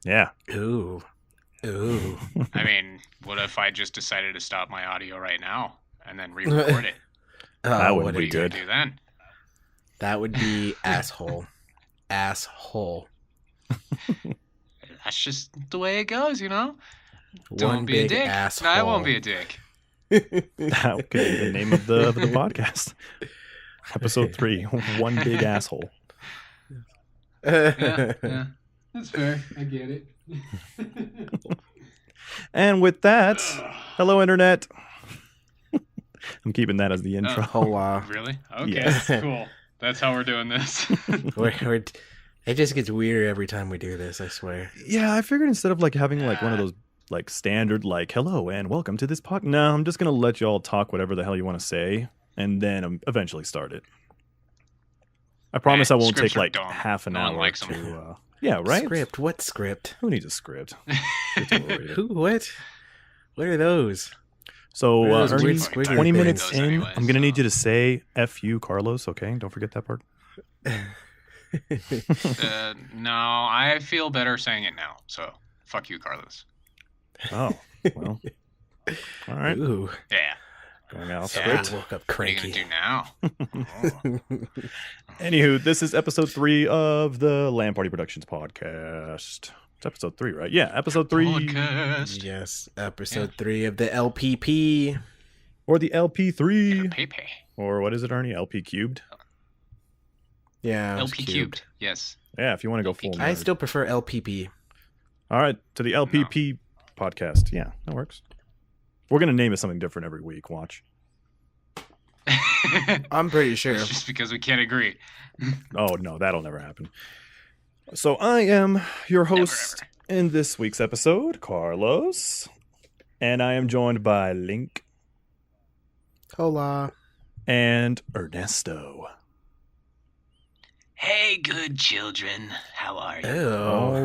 Yeah. Ooh. Ooh. I mean, what if I just decided to stop my audio right now and then re-record it? That Oh, wouldn't What are be you gonna good. do then? that would be asshole. Asshole. That's just the way it goes, you know? One Don't be a big dick. asshole. No, I won't be a dick. That could be the name of the podcast. Episode 3. One big asshole. Yeah. That's fair. I get it. And with that, hello, Internet. I'm keeping that as the intro. Hola. Really? Okay, Yes. cool. That's how we're doing this. It just gets weirder every time we do this, I swear. Yeah, I figured instead of like having like one of those like standard like hello and welcome to this podcast. No, I'm just gonna let you all talk whatever the hell you want to say, and then eventually start it. I promise I won't scripts take are like dumb. half an No one hour likes 'em. to. Yeah, right. Script? What script? Who needs a script? It's overrated. Who? What? What are those? So, What are those Ernie, weird squiggly 20 things? minutes Those in, anyway, I'm gonna need so. you to say "F you, Carlos." Okay, don't forget that part. No, I feel better saying it now. So, fuck you, Carlos. Oh, well. All right. Ooh. Yeah. Going out Yeah, script. I woke up What are you cranky. gonna do now? Anywho, this is episode 3 of the Lan-Party Productions podcast. It's episode 3, right? Yeah, episode 3. Podcast. Yes, episode 3 of the LPP. Or the LP3. Pepe. Or what is it, Ernie? LP cubed? Yeah, it was LP cubed. Yes. Yeah, if you want to go full LP I nerd. still prefer LPP. All right, to the LPP podcast. Yeah, that works. We're going to name it something different every week. Watch. I'm pretty sure. It's just because we can't agree. Oh, no, that'll never happen. So I am your host Never, in this week's episode, Carlos. And I am joined by Link Hola. and Ernesto. Hey, good children. How are you? Ew.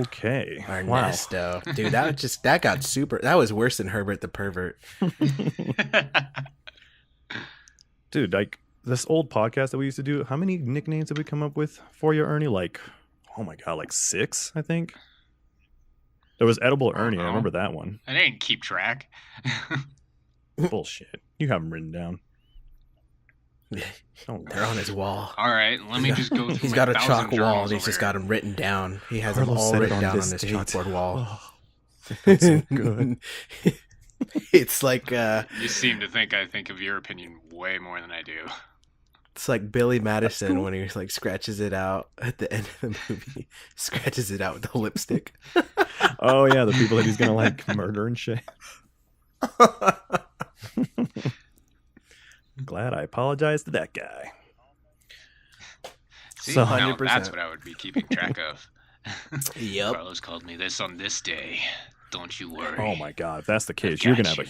Okay. Ernesto. Dude, that got super. That was worse than Herbert the Pervert. Dude, like this old podcast that we used to do, how many nicknames did we come up with for you, Ernie? Like, oh my God, like 6, I think. There was Edible Ernie. I remember that one. I didn't keep track. Bullshit. You have them written down. Oh, They're on his wall. All right, let me just go through He's my got a 1,000 chalk wall journals and he's over just here. got them written down. He has Carlos them all said it written on down on this this date. chalkboard wall. Oh, that's so good. It's like You seem to think I think of your opinion way more than I do. it's like Billy Madison cool. when he like scratches it out at the end of the movie. Scratches it out with the lipstick. Oh yeah, the people that he's gonna like murder and shit. Glad I apologized to that guy. See, So- now 100%. that's what I would be keeping track of. Yep. Carlos called me this on this day. Don't you worry. Oh my God, if that's the case, got you're gonna have a you.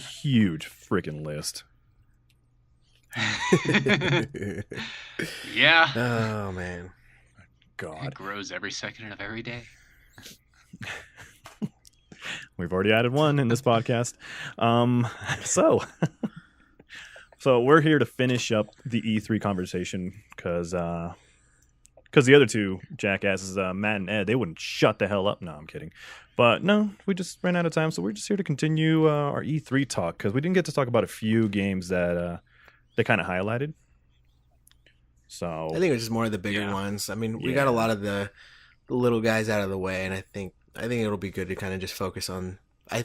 huge freaking list. Yeah. Oh man. It God, grows every second of every day. we've already added one in this podcast. So we're here to finish up the E3 conversation because the other two jackasses, Matt and Ed, they wouldn't shut the hell up. No, I'm kidding. But no, we just ran out of time, so we're just here to continue our E3 talk because we didn't get to talk about a few games that they kind of highlighted. So I think it was just more of the bigger Yeah. ones. I mean, we Yeah. got a lot of the little guys out of the way, and I think it'll be good to kind of just focus on. I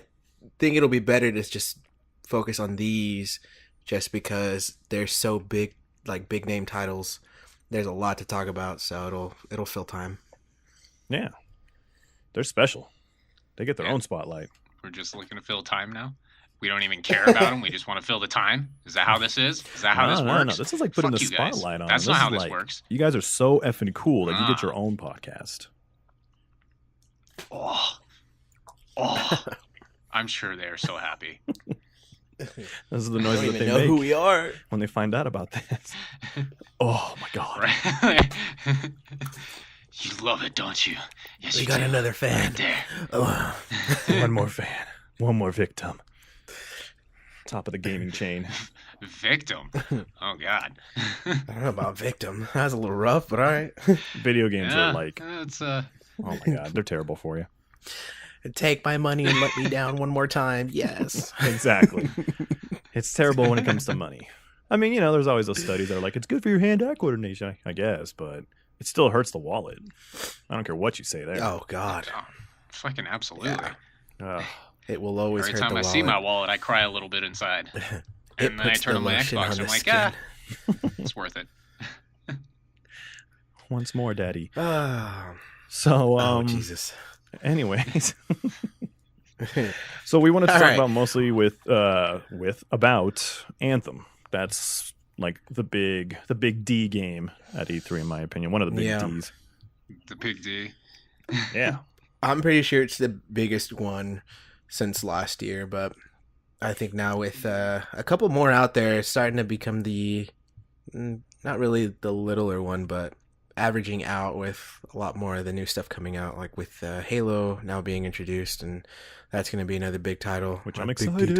think it'll be better to just focus on these, just because they're so big, like big name titles. There's a lot to talk about, so it'll fill time. yeah, they're special. They get their Yeah. own spotlight. We're just looking to fill time now. We don't even care about them. We just want to fill the time. Is that how this is? Is that how this No, works? this is like putting Fuck the you guys. spotlight on. That's them. not how is this like, works. You guys are so effing cool that you get Ah. your own podcast. Oh. I'm sure they are so happy. This is the I noise don't that even they know make who we are. when they find out about this. Oh my God. Right? You love it, don't you? Yes, We you got do. another fan. Right there. Oh. One more fan. One more victim. Top of the gaming chain. Victim. Oh God. I don't know about victim. That was a little rough, but all right. Video games Yeah, are like, it's oh my God, they're terrible for you. Take my money and let me down one more time. Yes. Exactly. It's terrible when it comes to money. I mean, there's always those studies that are like, it's good for your hand-eye coordination, I guess, but it still hurts the wallet. I don't care what you say there. Oh, God. Fucking absolutely. Ugh. It will always Every hurt the time I wallet. see my wallet, I cry a little bit inside. And then I puts turn the on my lotion Xbox on and I'm the like, skin. it's worth it. Once more, Daddy. Oh, So, Jesus. anyways. So we wanted to talk about mostly with about Anthem. That's like the big D game at E3, in my opinion. One of the big Ds. The big D. Yeah. I'm pretty sure it's the biggest one since last year, but I think now with a couple more out there, it's starting to become the, not really the littler one, but averaging out with a lot more of the new stuff coming out, like with Halo now being introduced, and that's going to be another big title. Which I'm excited.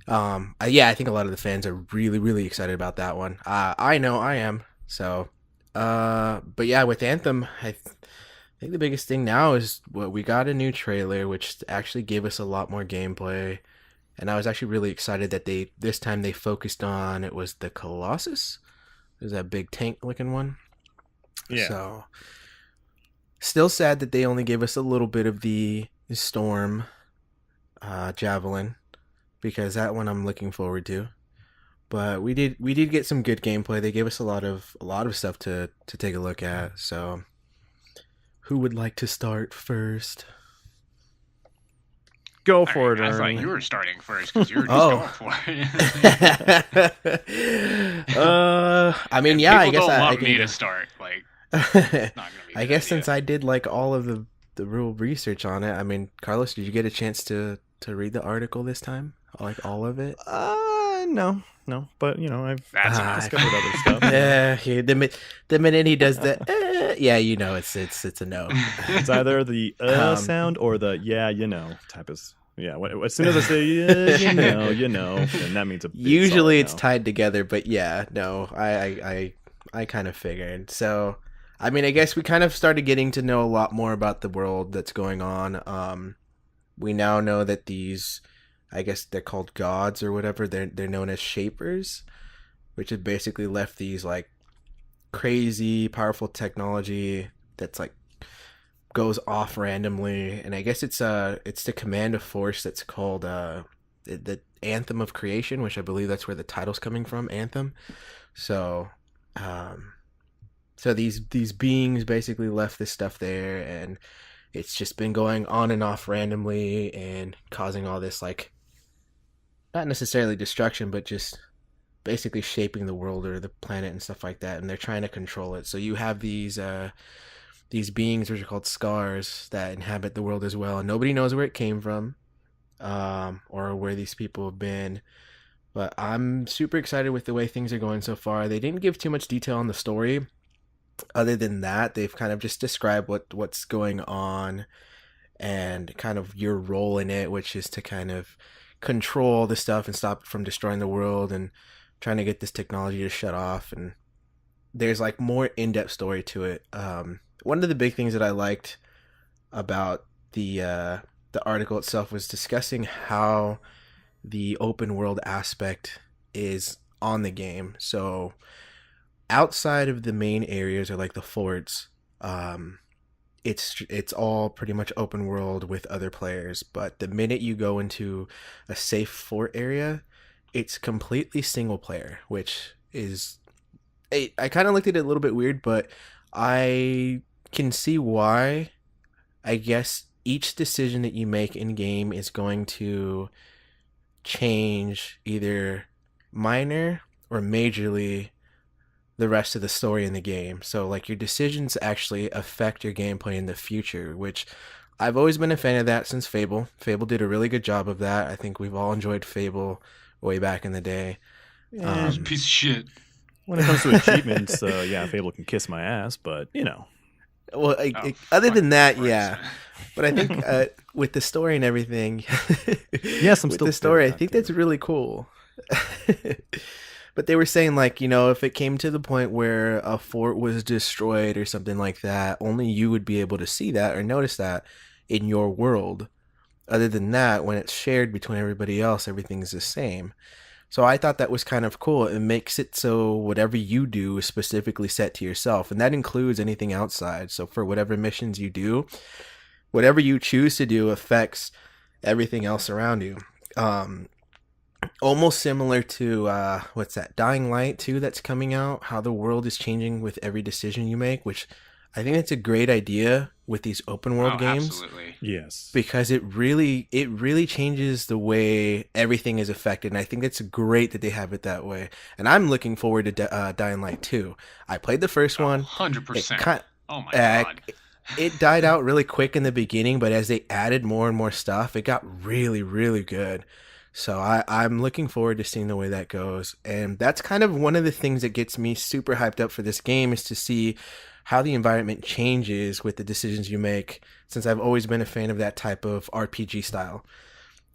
I think a lot of the fans are really, really excited about that one. I know I am. So, but yeah, with Anthem, I think the biggest thing now is we got a new trailer, which actually gave us a lot more gameplay. And I was actually really excited that this time they focused on, it was the Colossus. There's that big tank looking one. Yeah. So, still sad that they only gave us a little bit of the Storm Javelin, because that one I'm looking forward to. But we did get some good gameplay. They gave us a lot of stuff to take a look at. So, who would like to start first? Go for it, I Ernie. thought you were starting first because you were just going for it. I mean, yeah, I guess don't I want can me go. to start. Like, it's not gonna be a I good guess idea. since I did like all of the real research on it. I mean, Carlos, did you get a chance to read the article this time? Like all of it? No. But I've That's discovered other stuff. Yeah, the minute he does that, it's a no. It's either the sound or the type of. Yeah, as soon as I say and that means a big Usually solid it's no. tied together, but yeah, no, I kind of figured. So, I mean, I guess we kind of started getting to know a lot more about the world that's going on. We now know that these, I guess they're called gods or whatever. They're known as shapers, which has basically left these like crazy powerful technology that's like goes off randomly, and I guess it's the command of force that's called the Anthem of Creation, which I believe that's where the title's coming from, Anthem. So these beings basically left this stuff there, and it's just been going on and off randomly and causing all this, like, not necessarily destruction, but just basically shaping the world or the planet and stuff like that, and they're trying to control it. So you have these beings, which are called scars, that inhabit the world as well, and nobody knows where it came from, or where these people have been. But I'm super excited with the way things are going so far. They didn't give too much detail on the story. Other than that, they've kind of just described what's going on and kind of your role in it, which is to kind of control the stuff and stop it from destroying the world and trying to get this technology to shut off. And there's like more in-depth story to it. One of the big things that I liked about the article itself was discussing how the open world aspect is on the game. So outside of the main areas or like the forts, it's all pretty much open world with other players. But the minute you go into a safe fort area, it's completely single player, which is I kind of looked at it a little bit weird, but I can see why. I guess each decision that you make in game is going to change either minor or majorly the rest of the story in the game. So like your decisions actually affect your gameplay in the future, which I've always been a fan of that since Fable. Fable did a really good job of that. I think we've all enjoyed Fable way back in the day. Piece of shit. When it comes to achievements, Fable can kiss my ass, but Well, other than that, yeah. But I think with the story and everything, yes, I'm with still the story. I bitter, think that's really cool. But they were saying, like, if it came to the point where a fort was destroyed or something like that, only you would be able to see that or notice that. in your world. Other than that, when it's shared between everybody else, everything's the same. So I thought that was kind of cool. It makes it so whatever you do is specifically set to yourself, and that includes anything outside. So for whatever missions you do, whatever you choose to do affects everything else around you. Almost similar to what's that, Dying Light 2 that's coming out, how the world is changing with every decision you make, which I think that's a great idea with these open world games. Absolutely. Yes. Because it really changes the way everything is affected, and I think it's great that they have it that way. And I'm looking forward to Dying Light 2. I played the first one. 100%. Oh my god. It died out really quick in the beginning, but as they added more and more stuff, it got really, really good. So I'm looking forward to seeing the way that goes. And that's kind of one of the things that gets me super hyped up for this game, is to see how the environment changes with the decisions you make, since I've always been a fan of that type of RPG style.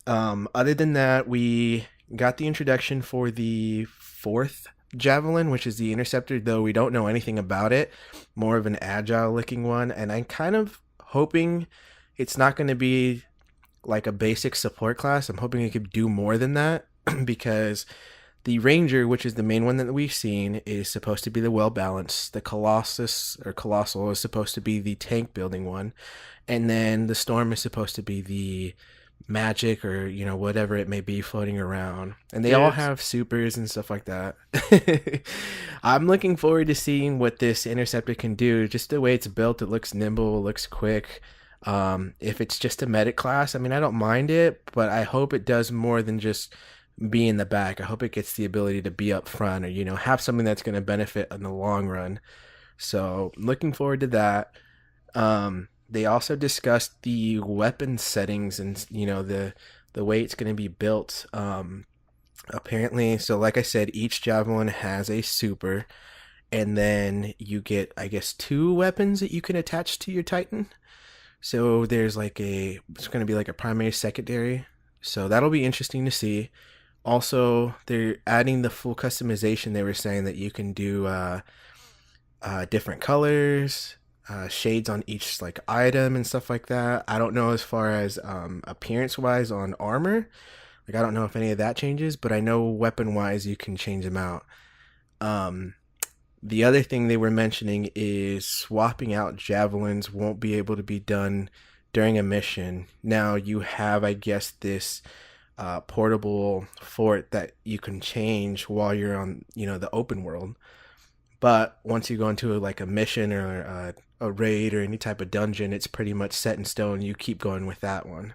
Other than that, we got the introduction for the 4th Javelin, which is the Interceptor, though we don't know anything about it. More of an agile looking one, and I'm kind of hoping it's not going to be like a basic support class. I'm hoping it could do more than that, because the Ranger, which is the main one that we've seen, is supposed to be the well-balanced. The Colossus, or Colossal, is supposed to be the tank-building one. And then the Storm is supposed to be the magic, or, you know, whatever it may be floating around. And they all have supers and stuff like that. I'm looking forward to seeing what this Interceptor can do. Just the way it's built, it looks nimble, it looks quick. If it's just a medic class, I mean, I don't mind it, but I hope it does more than just be in the back. I hope it gets the ability to be up front, or, you know, have something that's going to benefit in the long run. So looking forward to that. They also discussed the weapon settings and, you know, the way it's going to be built. Apparently, so like I said, each Javelin has a super, and then you get, I guess, 2 weapons that you can attach to your Titan. So there's like it's going to be like a primary, secondary. So that'll be interesting to see. Also, they're adding the full customization. They were saying that you can do different colors, shades on each like item and stuff like that. I don't know as far as appearance-wise on armor. Like, I don't know if any of that changes, but I know weapon-wise you can change them out. The other thing they were mentioning is swapping out Javelins won't be able to be done during a mission. Now you have, I guess, this portable fort that you can change while you're on, you know, the open world. But once you go into like a mission or a raid or any type of dungeon, it's pretty much set in stone. You keep going with that one.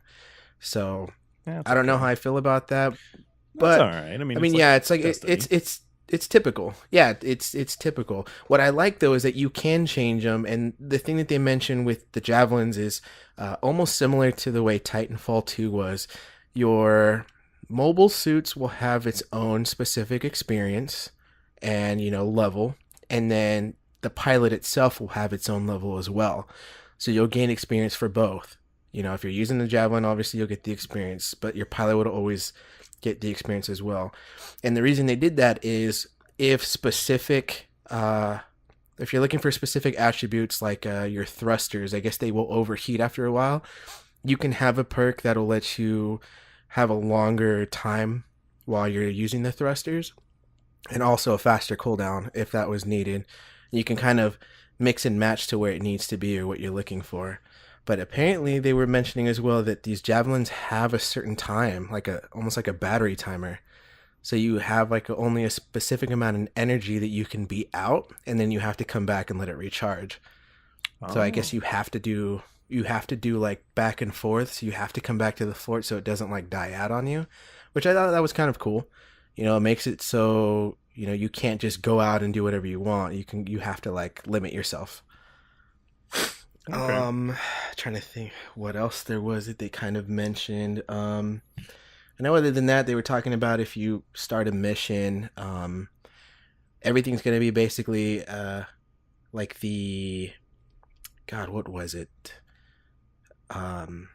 So I don't know how I feel about that, but that's all right. I mean, yeah, it's like it's typical. Yeah, it's typical. What I like though is that you can change them, and the thing that they mentioned with the Javelins is almost similar to the way Titanfall 2 was. Your mobile suits will have its own specific experience and, you know, level, and then the pilot itself will have its own level as well. So you'll gain experience for both. You know, if you're using the Javelin, obviously you'll get the experience, but your pilot would always get the experience as well. And the reason they did that is if you're looking for specific attributes like your thrusters, I guess they will overheat after a while. You can have a perk that'll let you have a longer time while you're using the thrusters, and also a faster cooldown if that was needed. You can kind of mix and match to where it needs to be or what you're looking for. But apparently they were mentioning as well that these Javelins have a certain time, like almost like a battery timer. So you have like only a specific amount of energy that you can be out, and then you have to come back and let it recharge. So I guess you have to do like back and forth. So you have to come back to the fort so it doesn't like die out on you, which I thought that was kind of cool. You know, it makes it so, you know, you can't just go out and do whatever you want. You have to like limit yourself. Okay. Trying to think what else there was that they kind of mentioned. I know other than that, they were talking about if you start a mission, everything's going to be basically like the, God, what was it? Kind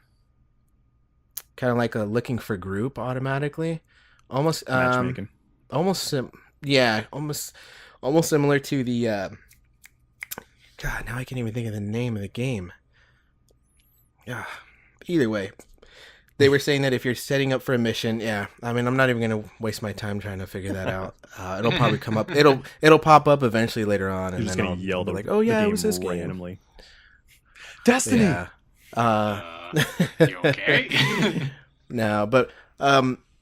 of like a looking for group automatically, almost matchmaking. Almost similar to the God, now I can't even think of the name of the game. Yeah, either way, they were saying that if you're setting up for a mission, yeah, I mean, I'm not even gonna waste my time trying to figure that out. It'll probably come up. It'll pop up eventually later on, You're and just then gonna yell I'll be the, like, "Oh yeah, the it was this game game." randomly. Destiny. Yeah. You okay? No, but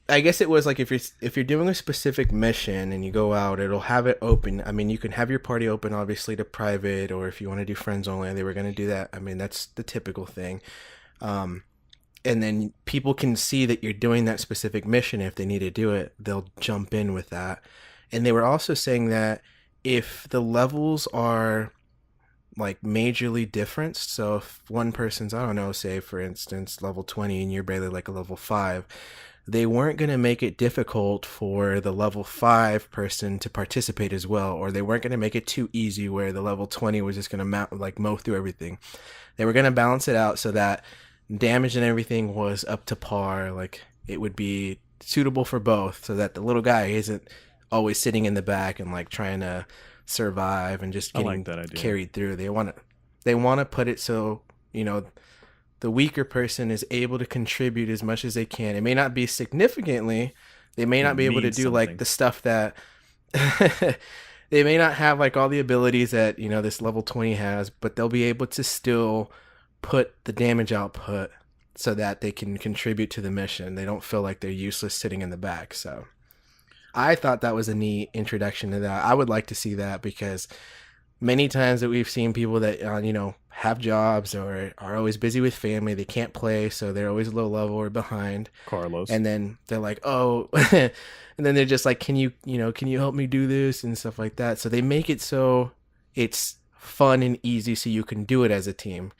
I guess it was like if you're doing a specific mission and you go out, it'll have it open. I mean, you can have your party open, obviously, to private, or if you want to do friends only, they were going to do that. I mean, that's the typical thing. And then people can see that you're doing that specific mission. If they need to do it, they'll jump in with that. And they were also saying that if the levels are like majorly different, so if one person's, I don't know, say for instance level 20 and you're barely like a level 5, they weren't going to make it difficult for the level 5 person to participate as well, or they weren't going to make it too easy where the level 20 was just going to mow through everything. They were going to balance it out so that damage and everything was up to par, like it would be suitable for both, so that the little guy isn't always sitting in the back and like trying to survive and just getting carried through. They want to put it so, you know, the weaker person is able to contribute as much as they can. It may not be significantly. They may not be able to do like the stuff that they may not have like all the abilities that, you know, this level 20 has, but they'll be able to still put the damage output so that they can contribute to the mission. They don't feel like they're useless sitting in the back. So I thought that was a neat introduction to that. I would like to see that, because many times that we've seen people that, you know, have jobs or are always busy with family, they can't play, so they're always low level or behind. Carlos. And then they're like, oh, and then they're just like, can you help me do this and stuff like that. So they make it so it's fun and easy so you can do it as a team.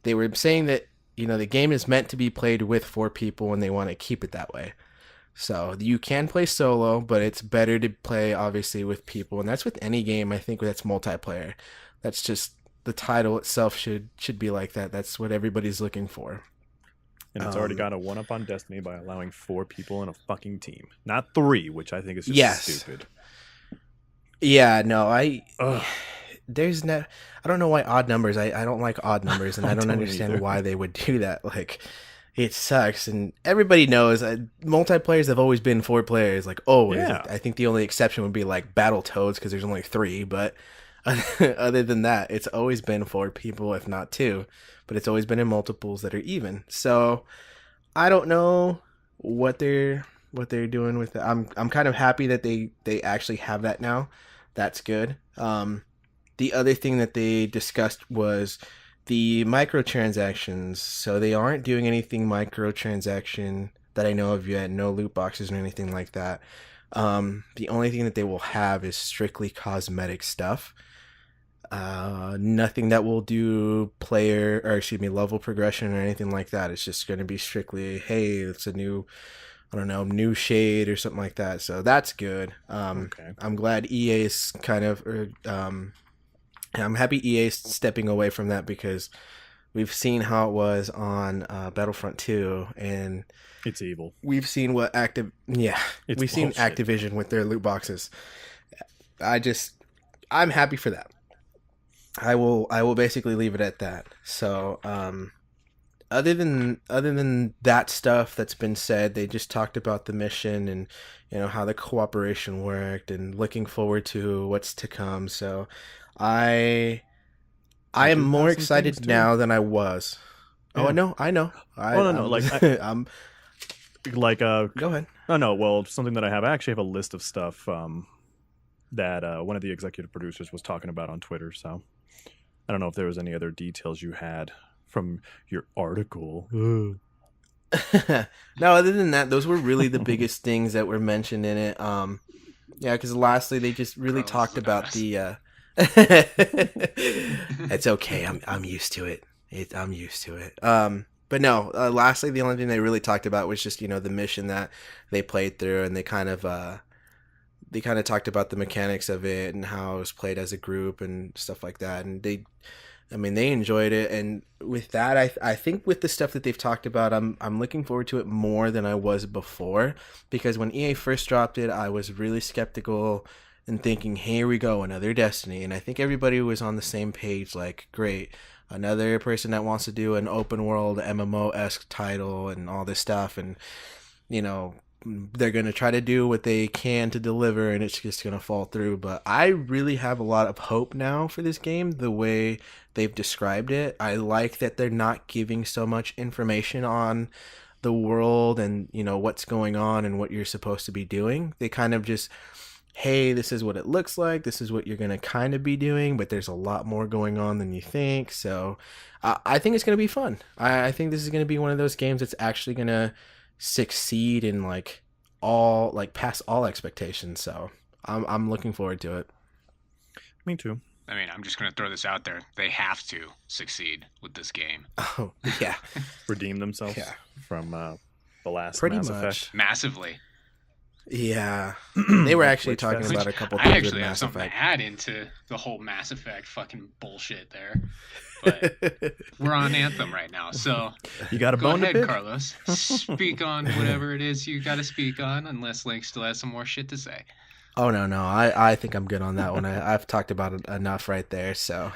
They were saying that, you know, the game is meant to be played with 4 people and they want to keep it that way. So you can play solo, but it's better to play obviously with people, and that's with any game. I think that's multiplayer. That's just the title itself should be like that. That's what everybody's looking for. And it's already got a 1-up on Destiny by allowing 4 people in a fucking team, not 3, which I think is just stupid. Yeah, no, there's no, I don't know why odd numbers. I don't like odd numbers, and I don't understand why they would do that. Like, it sucks, and everybody knows multiplayers have always been 4 players. Like, I think the only exception would be like Battletoads, because there's only 3. But other than that, it's always been 4 people, if not 2. But it's always been in multiples that are even. So I don't know what they're doing with it. I'm kind of happy that they actually have that now. That's good. The other thing that they discussed was the microtransactions. So they aren't doing anything microtransaction that I know of yet. No loot boxes or anything like that. The only thing that they will have is strictly cosmetic stuff. Nothing that will do level progression or anything like that. It's just going to be strictly, hey, it's a new, I don't know, new shade or something like that. So that's good. Okay. I'm glad EA is I'm happy EA is stepping away from that, because we've seen how it was on Battlefront 2, and it's evil. We've seen what seen Activision with their loot boxes. I'm happy for that. I will basically leave it at that. So, other than that stuff that's been said, they just talked about the mission and, you know, how the cooperation worked, and looking forward to what's to come. So I am more excited now than I was. Yeah. Oh, I know. I'm like go ahead. No. Well, something that I actually have a list of stuff that one of the executive producers was talking about on Twitter. So I don't know if there was any other details you had from your article. No, other than that, those were really the biggest things that were mentioned in it. Yeah, because lastly, they just really talked about the. It's okay. I'm used to it. I'm used to it. But no. Lastly, the only thing they really talked about was just, you know, the mission that they played through, and they kind of talked about the mechanics of it and how it was played as a group and stuff like that. And they enjoyed it. And with that, I think with the stuff that they've talked about, I'm looking forward to it more than I was before, because when EA first dropped it, I was really skeptical. and thinking, here we go, another Destiny. And I think everybody was on the same page, like, great, another person that wants to do an open world MMO-esque title and all this stuff. And, you know, they're going to try to do what they can to deliver, and it's just going to fall through. But I really have a lot of hope now for this game, the way they've described it. I like that they're not giving so much information on the world and, you know, what's going on and what you're supposed to be doing. They kind of just, hey, this is what it looks like, this is what you're going to kind of be doing, but there's a lot more going on than you think. So I think it's going to be fun. I think this is going to be one of those games that's actually going to succeed in like all, like, past all expectations. So I'm looking forward to it. Me too. I mean, I'm just going to throw this out there. They have to succeed with this game. Oh, yeah. Redeem themselves from the last Pretty Mass much. Effect. Massively. Yeah. They were actually Which talking fest? about a couple I things with actually have Mass something Effect. to add into the whole Mass Effect fucking bullshit there. But we're on Anthem right now, so You got a go bone ahead, to pick? Carlos. Speak on whatever it is you got to speak on, unless Link still has some more shit to say. Oh, no. I think I'm good on that one. I've talked about it enough right there, so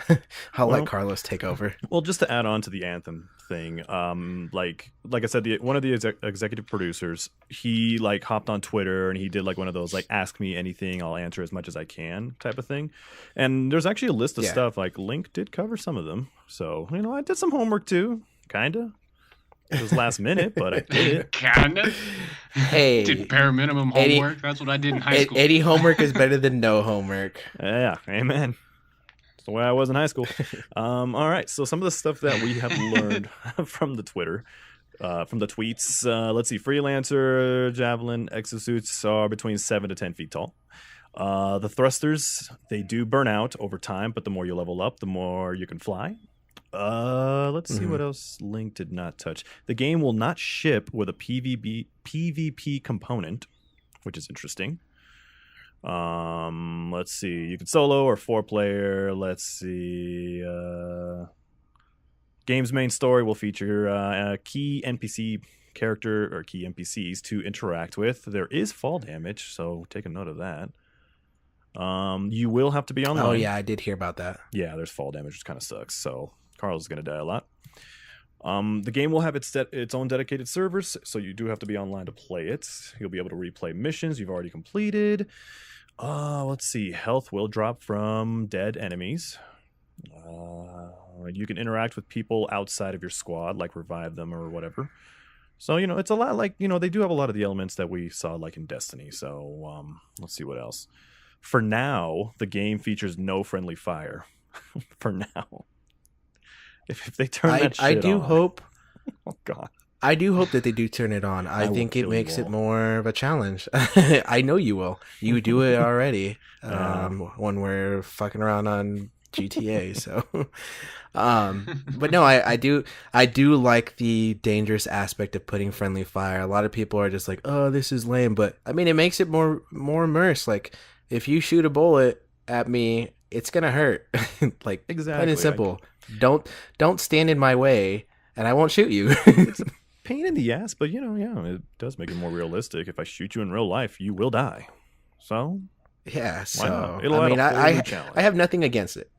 I'll Well- let Carlos take over. Well, just to add on to the Anthem thing, like I said, one of the executive producers, he like hopped on Twitter and he did like one of those like ask me anything, I'll answer as much as I can type of thing. And there's actually a list of Yeah. stuff like Link did cover some of them, so you know I did some homework too, kinda. It was last minute, but I did it. Kinda. Hey, Did bare minimum Eddie- homework. That's what I did in high school. any homework is better than no homework. Yeah, amen. That's the way I was in high school. All right, so some of the stuff that we have learned from the Twitter, from the tweets. Let's see, freelancer javelin exosuits are between 7 to 10 feet tall. The thrusters, they do burn out over time, but the more you level up, the more you can fly. Let's see what else Link did not touch. The game will not ship with a PvP component, which is interesting. Let's see. You can solo or 4-player. Let's see. Game's main story will feature a key NPC character or key NPCs to interact with. There is fall damage, so take a note of that. You will have to be online. Oh, yeah, I did hear about that. Yeah, there's fall damage, which kind of sucks. So Carl's is going to die a lot. The game will have its own dedicated servers, so you do have to be online to play it. You'll be able to replay missions you've already completed. Let's see. Health will drop from dead enemies. You can interact with people outside of your squad, like revive them or whatever. So, you know, it's a lot like, you know, they do have a lot of the elements that we saw like in Destiny. So, let's see what else. For now, the game features no friendly fire. For now. If they turn that shit I do on- hope Oh, God. I do hope that they do turn it on. I will think it kill you makes it all. more of a challenge. I know you will. You do it already when we're fucking around on GTA. So, but no, I do like the dangerous aspect of putting friendly fire. A lot of people are just like, oh, this is lame, but I mean, it makes it more immersed. Like, if you shoot a bullet at me, it's gonna hurt. Like, Exactly. plain and simple. Don't stand in my way, and I won't shoot you. Pain in the ass, but, you know, yeah, it does make it more realistic. If I shoot you in real life, you will die. So, Yeah, why so not? It'll I add mean, a whole new I challenge. have nothing against it.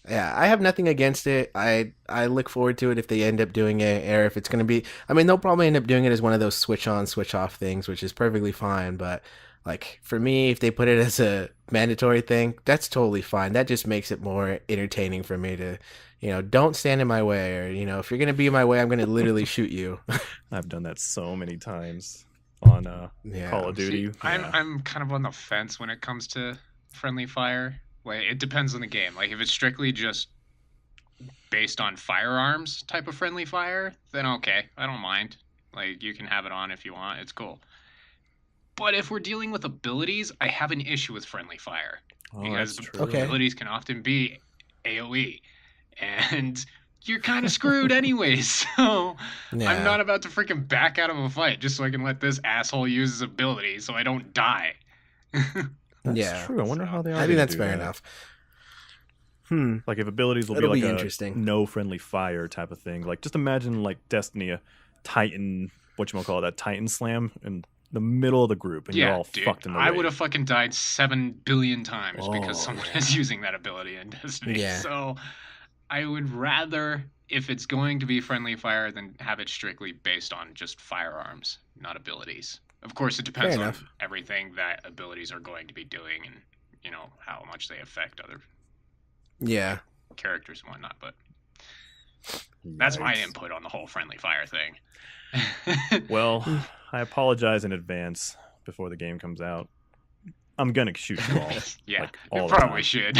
Yeah, I have nothing against it. I look forward to it if they end up doing it, or if it's going to be. I mean, they'll probably end up doing it as one of those switch on, switch off things, which is perfectly fine. But like for me, if they put it as a mandatory thing, that's totally fine. That just makes it more entertaining for me to, you know, don't stand in my way, or, you know, if you're going to be in my way, I'm going to literally shoot you. I've done that so many times on Yeah. Call of Duty. See, I'm kind of on the fence when it comes to friendly fire. Like, it depends on the game. Like, if it's strictly just based on firearms type of friendly fire, then okay, I don't mind. Like, you can have it on if you want. It's cool. But if we're dealing with abilities, I have an issue with friendly fire. Oh, Because that's true. Okay. abilities can often be AoE. And you're kind of screwed anyways. So Yeah. I'm not about to freaking back out of a fight just so I can let this asshole use his ability so I don't die. That's Yeah. true. I wonder how they are. I think gonna that's do fair that. enough. Like if abilities will It'll be be like a interesting. no friendly fire type of thing. Like just imagine like Destiny, a Titan, whatchamacallit, that Titan slam, and the middle of the group, and you're all dude, fucked in the I raid. would have fucking died 7 billion times because Oh, someone yeah. is using that ability in Destiny. Yeah. So I would rather, if it's going to be friendly fire, then have it strictly based on just firearms, not abilities. Of course, it depends Fair on enough. everything that abilities are going to be doing and, you know, how much they affect other Yeah. characters and whatnot. But that's my Yikes. input on the whole friendly fire thing. Well, I apologize in advance before the game comes out. I'm gonna shoot you all. Yeah, like, you all the probably time. should.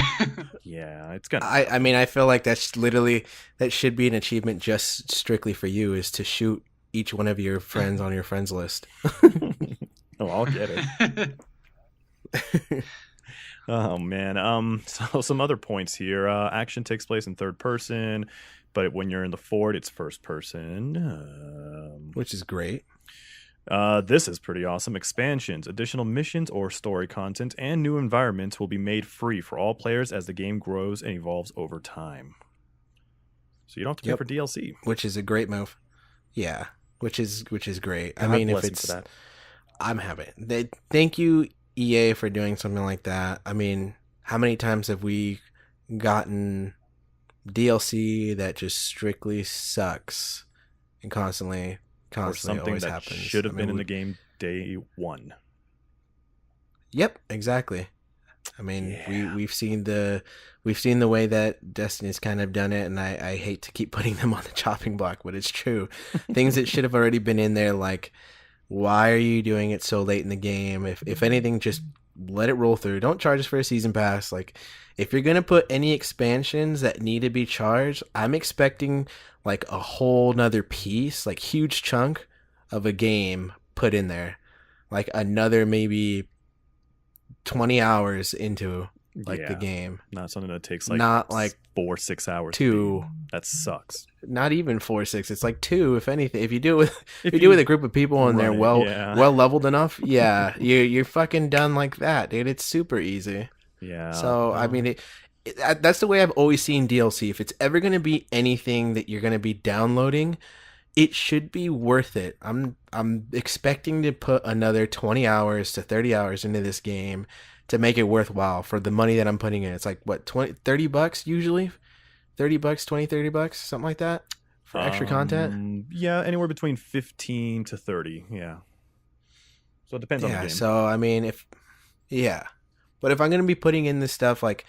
Yeah, it's gonna. I mean, I feel like that's literally, that should be an achievement just strictly for you, is to shoot each one of your friends on your friends list. Oh, I'll get it. Oh man. So some other points here. Action takes place in third person, but when you're in the fort, it's first person. Which is great. This is pretty awesome. Expansions, additional missions or story content, and new environments will be made free for all players as the game grows and evolves over time. So you don't have to pay for DLC. Which is a great move. Yeah. Which is great. God I mean, if bless you it's, for that. I'm happy. Thank you, EA, for doing something like that. I mean, how many times have we gotten DLC that just strictly sucks and constantly Or something always that happens? should have I been mean, in the game day one. Yep, exactly. I mean, Yeah. we've seen the way that Destiny's kind of done it, and I hate to keep putting them on the chopping block, but it's true. Things that should have already been in there, like, why are you doing it so late in the game? If anything, just let it roll through. Don't charge us for a season pass. Like, if you're gonna put any expansions that need to be charged, I'm expecting like a whole nother piece, like huge chunk of a game put in there, like another maybe 20 hours into like the Yeah. game. Not something that takes like Not like 4-6 hours. to two. beat. That sucks. Not even 4-6. It's like 2, if anything. If you do it with If you do it with a group of people and they're run it, well leveled enough, yeah, you're fucking done like that, dude. It's super easy. Yeah. So I mean, that's the way I've always seen DLC. If it's ever gonna be anything that you're gonna be downloading, it should be worth it. I'm expecting to put another 20 hours to 30 hours into this game to make it worthwhile for the money that I'm putting in. It's like what, $30 usually? $30, 20, $30, something like that for extra content. Yeah, anywhere between 15 to 30. Yeah. So it depends on the Yeah, game. so I mean, but if I'm gonna be putting in this stuff, like,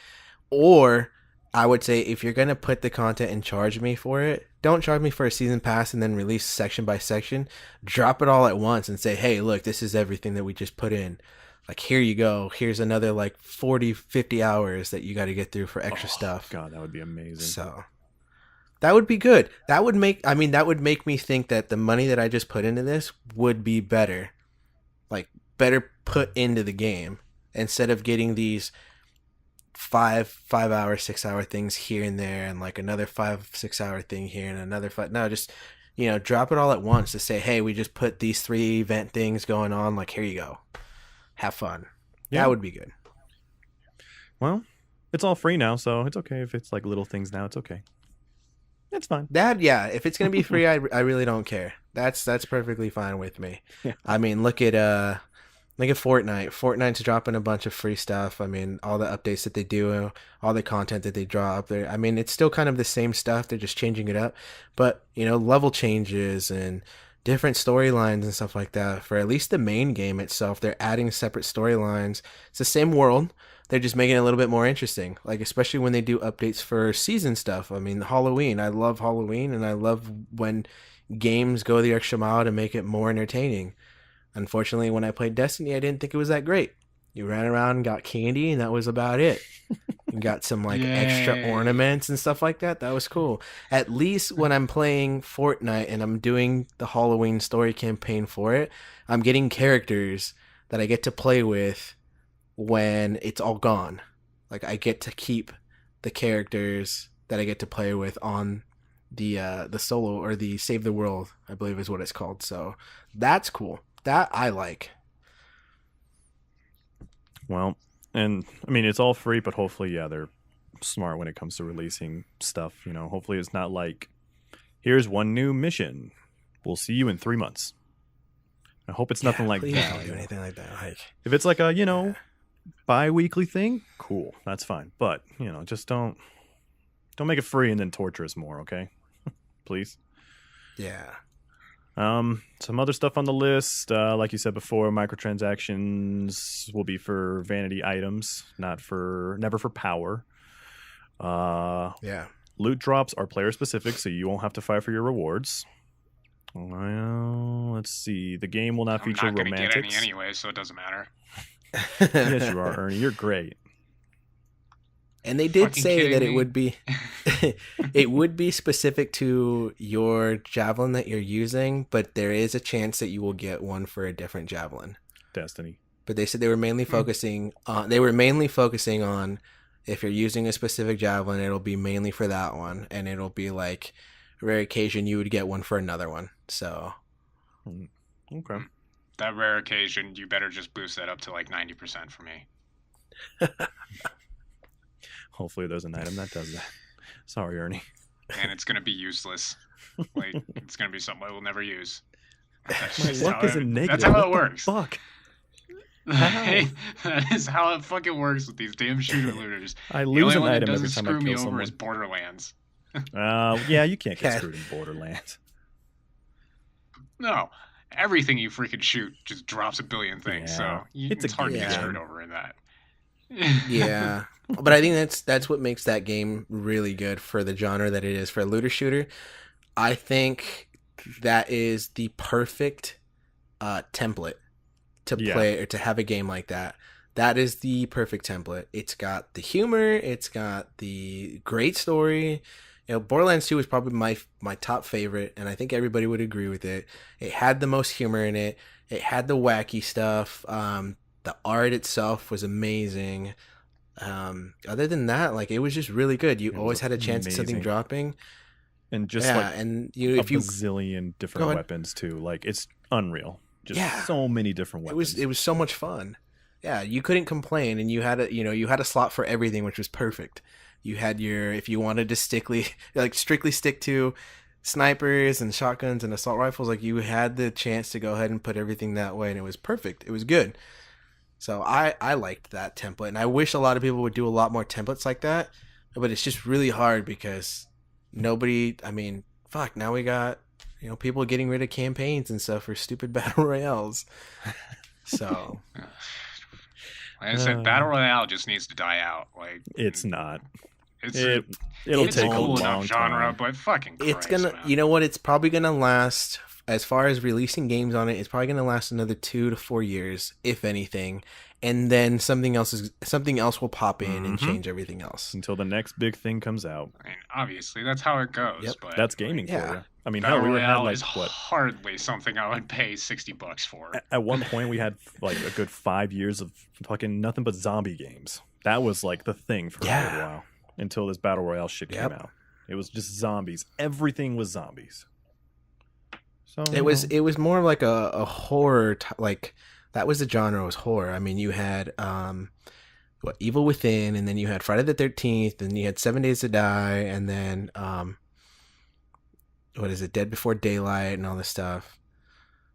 or I would say if you're gonna put the content and charge me for it, don't charge me for a season pass and then release section by section. Drop it all at once and say, hey, look, this is everything that we just put in. Like, here you go. Here's another like 40, 50 hours that you got to get through for extra stuff. God, that would be amazing. So that would be good. That would make me think that the money that I just put into this would be better. Like, better put into the game instead of getting these 5-hour, 6-hour things here and there, and like another 5-6 hour thing here and another 5. No, just, drop it all at once to say, hey, we just put these 3 event things going on. Like, here you go. Have fun. Yeah. That would be good. Well, it's all free now, so it's okay if it's like little things now. It's okay. It's fine. If it's gonna be free, I really don't care. That's perfectly fine with me. Yeah. I mean, look at Fortnite. Fortnite's dropping a bunch of free stuff. I mean, all the updates that they do, all the content that they drop there. I mean, it's still kind of the same stuff. They're just changing it up, but level changes and different storylines and stuff like that. For at least the main game itself, they're adding separate storylines. It's the same world. They're just making it a little bit more interesting. Like, especially when they do updates for season stuff. I mean, Halloween. I love Halloween, and I love when games go the extra mile to make it more entertaining. Unfortunately, when I played Destiny, I didn't think it was that great. You ran around and got candy, and that was about it. You got some extra ornaments and stuff like that. That was cool. At least when I'm playing Fortnite and I'm doing the Halloween story campaign for it, I'm getting characters that I get to play with when it's all gone. Like, I get to keep the characters that I get to play with on the solo, or the Save the World, I believe is what it's called. So that's cool. That I like. Well, and I mean, it's all free, but hopefully, they're smart when it comes to releasing stuff. Hopefully it's not like, here's one new mission. We'll see you in 3 months. I hope it's nothing like please that. don't do anything like that. Like, If it's like a, bi-weekly thing, cool, that's fine. But, just don't make it free and then torture us more, okay? Please. yeah. Some other stuff on the list, like you said before, microtransactions will be for vanity items, never for power. Yeah. Loot drops are player specific, so you won't have to fight for your rewards. Well, let's see. The game will not feature I'm not romantics. Get any anyway, so it doesn't matter. Yes, you are, Ernie. You're great. And they did Fucking say kidding that me? it would be it would be specific to your javelin that you're using, but there is a chance that you will get one for a different javelin. Destiny. But they said they were mainly focusing on if you're using a specific javelin, it'll be mainly for that one, and it'll be like rare occasion you would get one for another one. So Okay. That rare occasion, you better just boost that up to like 90% for me. Hopefully there's an item that does that. Sorry, Ernie. And it's gonna be useless. Like it's gonna be something I will never use. That's My just luck how is a it- negative. That's how What it the works. Fuck. Hey, that is how it fucking works with these damn shooter looters. I The lose only an one that item every doesn't time I screw me kill over someone. is Borderlands. Yeah, you can't get Yeah. screwed in Borderlands. No, everything you freaking shoot just drops a billion things. Yeah. So It's a it's hard to get game. screwed over in that. yeah. But I think that's what makes that game really good for the genre that it is for a looter shooter. I think that is the perfect template to play or to have a game like that. That is the perfect template. It's got the humor. It's got the great story. Borderlands 2 is probably my top favorite, and I think everybody would agree with it. It had the most humor in it. It had the wacky stuff. The art itself was amazing. Other than that, like, it was just really good. You It always was had a chance of something amazing. dropping. And just and you a if you bazillion Go different ahead. weapons too. Like, it's unreal. Just Yeah. so many different weapons. it was so much fun. Yeah, you couldn't complain, and you had a slot for everything, which was perfect. You had if you wanted to strictly stick to snipers and shotguns and assault rifles, like, you had the chance to go ahead and put everything that way, and it was perfect. It was good. So I liked that template, and I wish a lot of people would do a lot more templates like that, but it's just really hard because nobody. I mean, fuck. Now we got people getting rid of campaigns and stuff for stupid battle royales. So. Like I said, Battle Royale just needs to die out. Like It's not. it's It'll it's take a a cool long enough genre, time. but fucking Christ, It's gonna, man. you know what? It's probably gonna last. As far as releasing games on it, it's probably gonna last another 2 to 4 years, if anything, and then something else will pop in and Mhm. change everything else. Until the next big thing comes out. I mean, obviously that's how it goes. Yep. But That's gaming Yeah. for you. I mean, Battle hell, we had Royale like is what? hardly something I would pay $60 for. At one point, we had like a good 5 years of fucking nothing but zombie games. That was like the thing for a Yeah. little while until this battle royale shit Yep. came out. It was just zombies. Everything was zombies. So It was more like a horror like that was the genre, was horror. I mean, you had Evil Within, and then you had Friday the 13th, and you had 7 Days to Die, and then what is it, Dead Before Daylight, and all this stuff.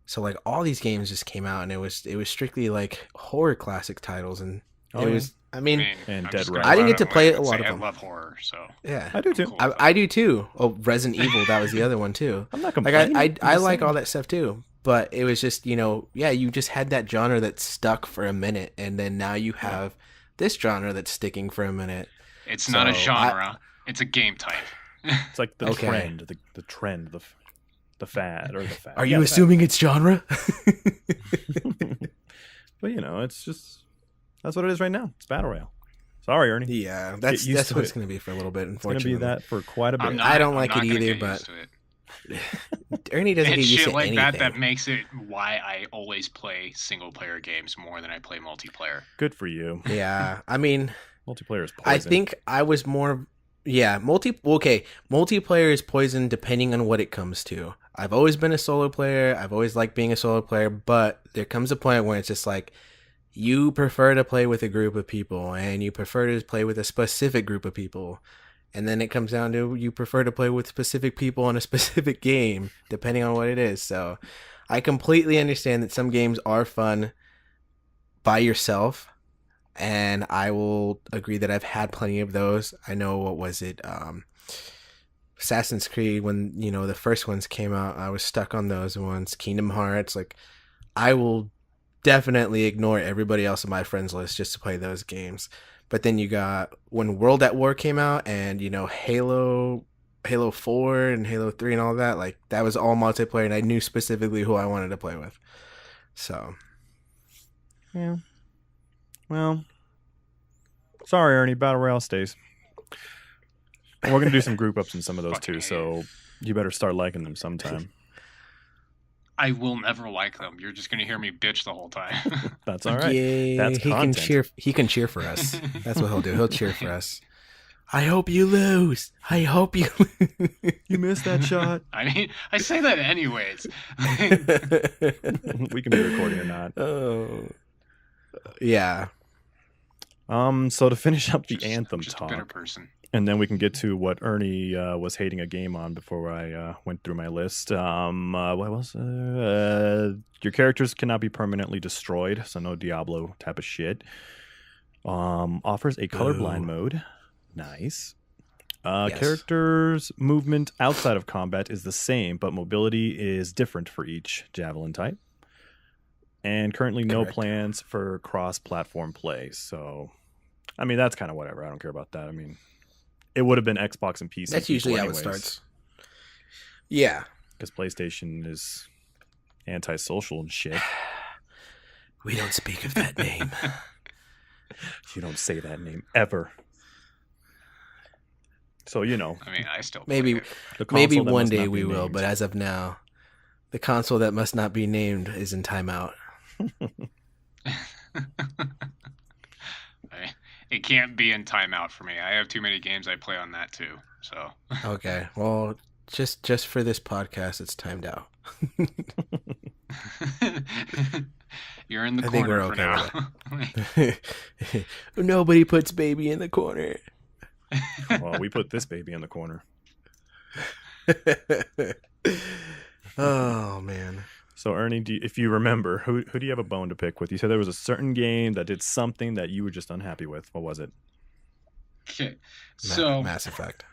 So like all these games just came out, and it was strictly like horror classic titles, and Oh, yeah. I mean, And I'm Dead just gonna Rising. I didn't run get to it play away a and lot say of them. I love horror, so yeah, I do too. cool with it. I do too. Oh, Resident Evil, that was the other one too. I'm not Like complaining. I I'm just like saying. all that stuff too, but it was just you just had that genre that stuck for a minute, and then now you have this genre that's sticking for a minute. it's not a So, genre. It's a game type. It's like the Okay. trend, the trend, the fad, or the fad. Are Yeah, you the fad. assuming it's genre? But that's what it is right now. It's battle royale. Sorry, Ernie. Yeah, that's used to what it's it. going to be for a little bit. It's gonna Unfortunately, be that for quite a bit. I don't I'm like not it gonna either, get but used to it. Ernie doesn't It's get used shit to like anything. that makes it why I always play single player games more than I play multiplayer. Good for you. Yeah, I mean, Multiplayer is poison. I think I was more. Yeah, multiplayer is poison depending on what it comes to. I've always been a solo player. I've always liked being a solo player, but there comes a point where it's just like you prefer to play with a group of people, and you prefer to play with a specific group of people. And then it comes down to you prefer to play with specific people on a specific game, depending on what it is. So I completely understand that some games are fun by yourself, and I will agree that I've had plenty of those. I know, what was it? Assassin's Creed, when, the first ones came out, I was stuck on those ones. Kingdom Hearts, like, I will definitely ignore everybody else on my friends list just to play those games. But then you got when World at War came out, and Halo 4 and Halo 3 and all that, like, that was all multiplayer, and I knew specifically who I wanted to play with. So, Yeah. Well, sorry, Ernie. Battle Royale stays. And we're gonna do some group ups in some of those too, so you better start liking them sometime. I will never like them. You're just gonna hear me bitch the whole time. That's all right. yeah, That's he content. can cheer. He can cheer for us. That's what he'll do. He'll cheer for us. I hope you lose. I hope you. You missed that shot. I mean, I say that anyways. We can be recording or not. Oh, yeah. So to finish up the Just- Anthem just a bitter talk, person. and then we can get to what Ernie was hating a game on before I went through my list. What was your characters cannot be permanently destroyed, so no Diablo type of shit. Offers a colorblind Ooh. mode. Nice. Yes. Characters' movement outside of combat is the same, but mobility is different for each javelin type. And currently no Correct. plans for cross-platform play. So, I mean, that's kind of whatever. I don't care about that. I mean, it would have been Xbox and PC. That's usually how it starts. Yeah. Because PlayStation is antisocial and shit. We don't speak of that name. You don't say that name ever. So, I mean, I still play Maybe it. the console Maybe that one must day not be we will, named. but as of now, the console that must not be named is in timeout. It can't be in timeout for me. I have too many games I play on that too. So Okay. Well, just for this podcast, it's timed out. you're in the I think corner we're for okay now. Nobody puts baby in the corner. Well, we put this baby in the corner. Oh man. So, Ernie, if you remember, who do you have a bone to pick with? You said there was a certain game that did something that you were just unhappy with. What was it? Okay, so Mass Effect.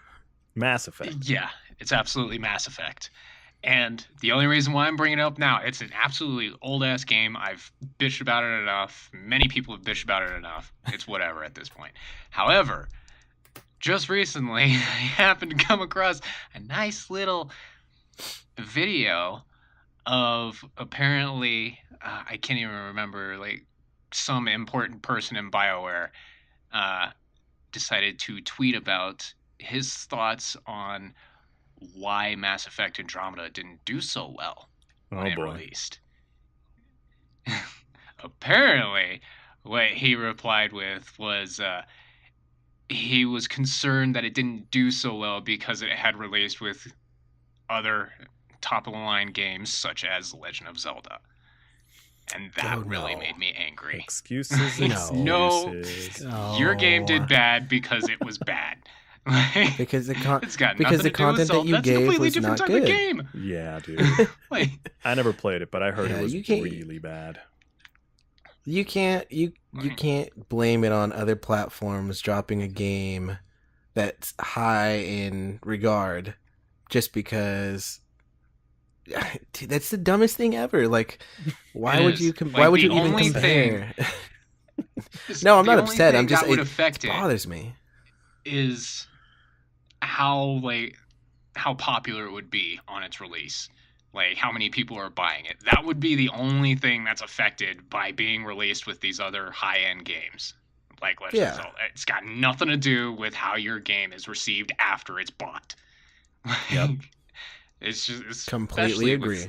Mass Effect. yeah, it's absolutely Mass Effect. And the only reason why I'm bringing it up now, it's an absolutely old ass game. I've bitched about it enough. Many people have bitched about it enough. It's whatever at this point. However, just recently, I happened to come across a nice little video of apparently, I can't even remember, like some important person in BioWare decided to tweet about his thoughts on why Mass Effect Andromeda didn't do so well when it released. Apparently, what he replied with was he was concerned that it didn't do so well because it had released with other top-of-the-line games such as Legend of Zelda. And that really made me angry. Excuses. No. Excuses. Your game did bad because it was bad. Because the it's got because nothing the to do with content that Zelda. you That's a gave completely was different not type good. of game. Yeah, dude. Like, I never played it, but I heard Yeah, it was you can't- really bad. You can't blame it on other platforms dropping a game that's high in regard just because that's the dumbest thing ever. Like, why It would is. you Like, why would the you even only compare? No, I'm not the only upset. I'm thing just that would it affect it bothers me. is how popular it would be on its release. Like how many people are buying it. That would be the only thing that's affected by being released with these other high-end games. Like Legend of Zelda. It's got nothing to do with how your game is received after it's bought. Yep. It's Completely especially agree.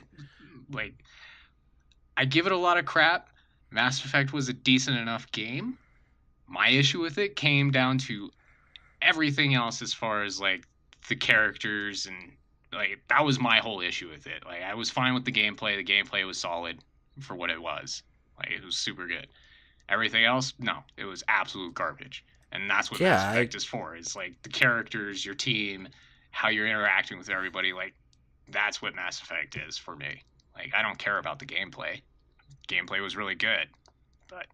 Like, I give it a lot of crap. Mass Effect was a decent enough game. My issue with it came down to everything else as far as like the characters, and like that was my whole issue with it. Like, I was fine with the gameplay. The gameplay was solid for what it was. Like, it was super good. Everything else, no, it was absolute garbage. And that's what Mass Effect is for. It's like the characters, your team, how you're interacting with everybody. Like, that's what Mass Effect is for me. Like, I don't care about the gameplay. Gameplay was really good, but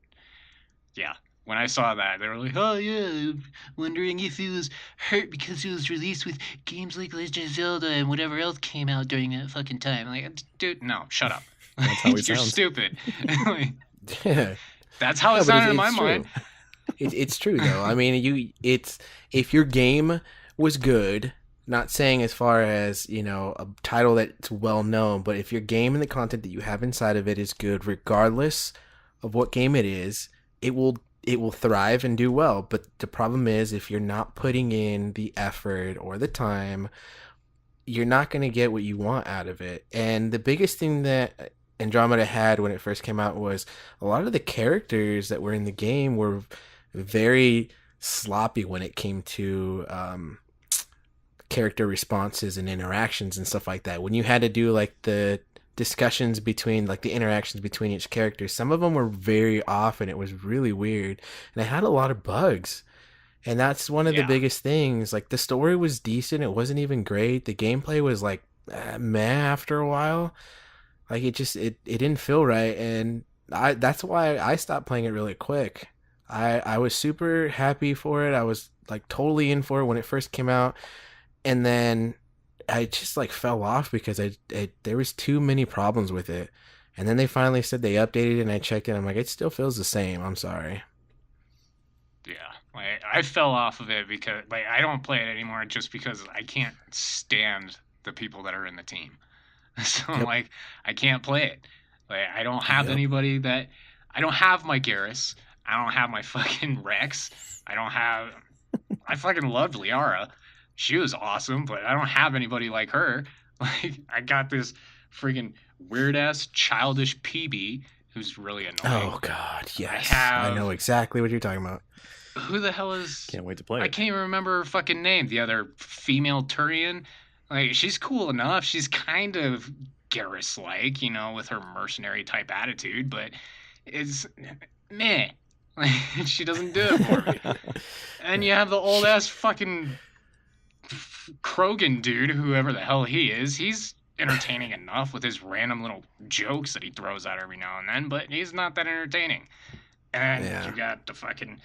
yeah. When I saw that, they were like, "Oh yeah, wondering if it was hurt because it was released with games like Legend of Zelda and whatever else came out during that fucking time." I'm like, dude, no, shut up. That's how it You're sounds. stupid. Like, Yeah. that's how it No, but sounded in my it's mind. true. It's true though. I mean, it's if your game was good, not saying as far as a title that's well known, but if your game and the content that you have inside of it is good, regardless of what game it is, it will thrive and do well. But the problem is, if you're not putting in the effort or the time, you're not going to get what you want out of it. And the biggest thing that Andromeda had when it first came out was a lot of the characters that were in the game were very sloppy when it came to character responses and interactions and stuff like that. When you had to do like the discussions between like the interactions between each character, some of them were very off and it was really weird, and it had a lot of bugs. And that's one of the biggest things. Like, the story was decent, it wasn't even great. The gameplay was like meh after a while. Like, it didn't feel right, and that's why I stopped playing it really quick. I was super happy for it. I was like totally in for it when it first came out, and then I just like fell off because there was too many problems with it. And then they finally said they updated it, and I checked it. I'm like, it still feels the same. I'm sorry. Yeah, like, I fell off of it because like I don't play it anymore just because I can't stand the people that are in the team. So like I can't play it. Like, I don't have anybody that I don't have my Garrus. I don't have my fucking Rex. I fucking loved Liara. She was awesome, but I don't have anybody like her. Like, I got this freaking weird ass childish PB who's really annoying. Oh god, yes. I know exactly what you're talking about. Who the hell is? Can't wait to play it. I can't even remember her fucking name. The other female Turian. Like, she's cool enough. She's kind of Garrus-like, with her mercenary type attitude, but it's meh. Like, she doesn't do it for me. And you have the old ass fucking Krogan dude, whoever the hell he is. He's entertaining enough with his random little jokes that he throws out every now and then, but he's not that entertaining. And you got the fucking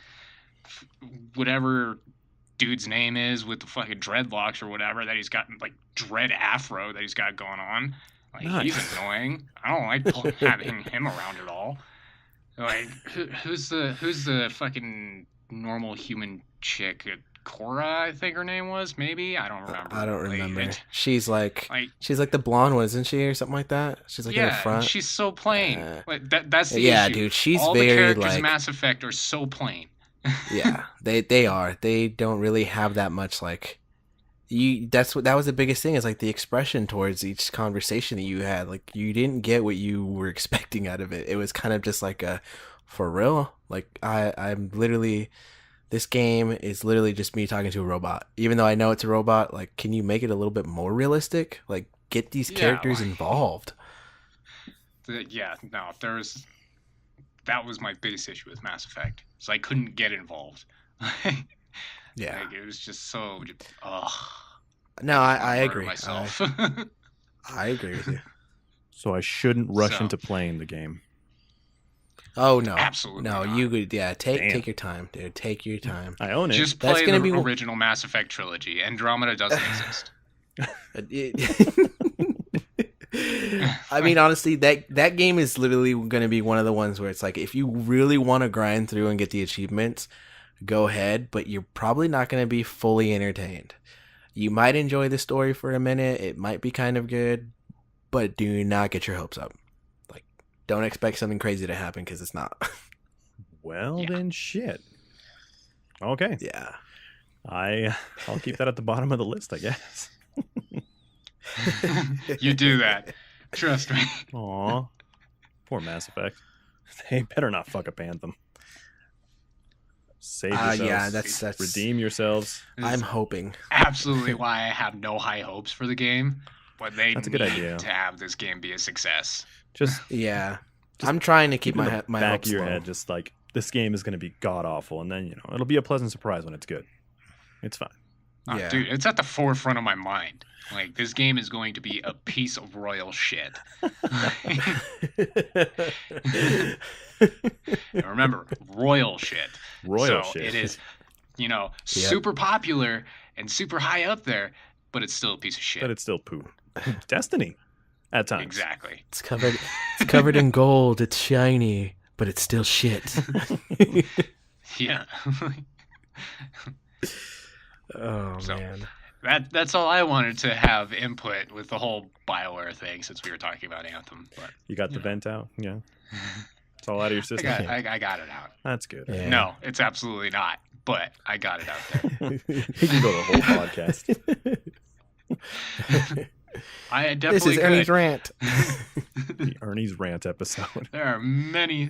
whatever dude's name is with the fucking dreadlocks or whatever that he's got, like dread afro that he's got going on. Like, nice. He's annoying. I don't like having him around at all. Like, who's the fucking normal human chick? Cora, I think her name was. Maybe, I don't remember. I don't remember. She's like the blonde one, isn't she, or something like that? She's like in the front. She's so plain. Like, that's the issue. Dude, she's all very the characters like in Mass Effect are so plain. Yeah, they are. They don't really have that much like. That was the biggest thing, is like the expression towards each conversation that you had. Like, you didn't get what you were expecting out of it. It was kind of just like a, for real. Like, I'm literally, this game is literally just me talking to a robot. Even though I know it's a robot, like, can you make it a little bit more realistic? Like, get these characters involved. That was my biggest issue with Mass Effect. So I couldn't get involved. Yeah, like, it was just so. Ugh. No, I agree. Myself. I agree with you. So I shouldn't rush into playing the game. Oh no, absolutely no. Not. You could, take your time, dude. Take your time. I own it. Just play the original Mass Effect trilogy. Andromeda doesn't exist. I mean, honestly, that game is literally going to be one of the ones where it's like, if you really want to grind through and get the achievements, go ahead, but you're probably not going to be fully entertained. You might enjoy the story for a minute. It might be kind of good, but do not get your hopes up. Like, don't expect something crazy to happen, because it's not. Well, then shit. Okay. Yeah. I'll keep that at the bottom of the list, I guess. You do that. Trust me. Aw. Poor Mass Effect. They better not fuck up Anthem. Save yourselves. Yeah, that's redeem yourselves. I'm hoping. Absolutely why I have no high hopes for the game. But that's a good idea to have this game be a success. Just I'm trying to keep my back hopes of your low. head, just like, this game is going to be god awful, and then it'll be a pleasant surprise when it's good. It's fine. Oh, Yeah. dude, it's at the forefront of my mind. Like, this game is going to be a piece of royal shit. And remember, royal shit. Royal so shit. It is, super popular and super high up there, but it's still a piece of shit. But it's still poo. Destiny. At times. Exactly. It's covered in gold. It's shiny, but it's still shit. Yeah. Oh So- man. That's all I wanted to have input with the whole BioWare thing, since we were talking about Anthem. But You got the vent out? Yeah. It's all out of your I system. I got it out. That's good. Yeah. No, it's absolutely not. But I got it out there. You can go the whole podcast. I definitely This is could. Ernie's rant. The Ernie's rant episode. There are many.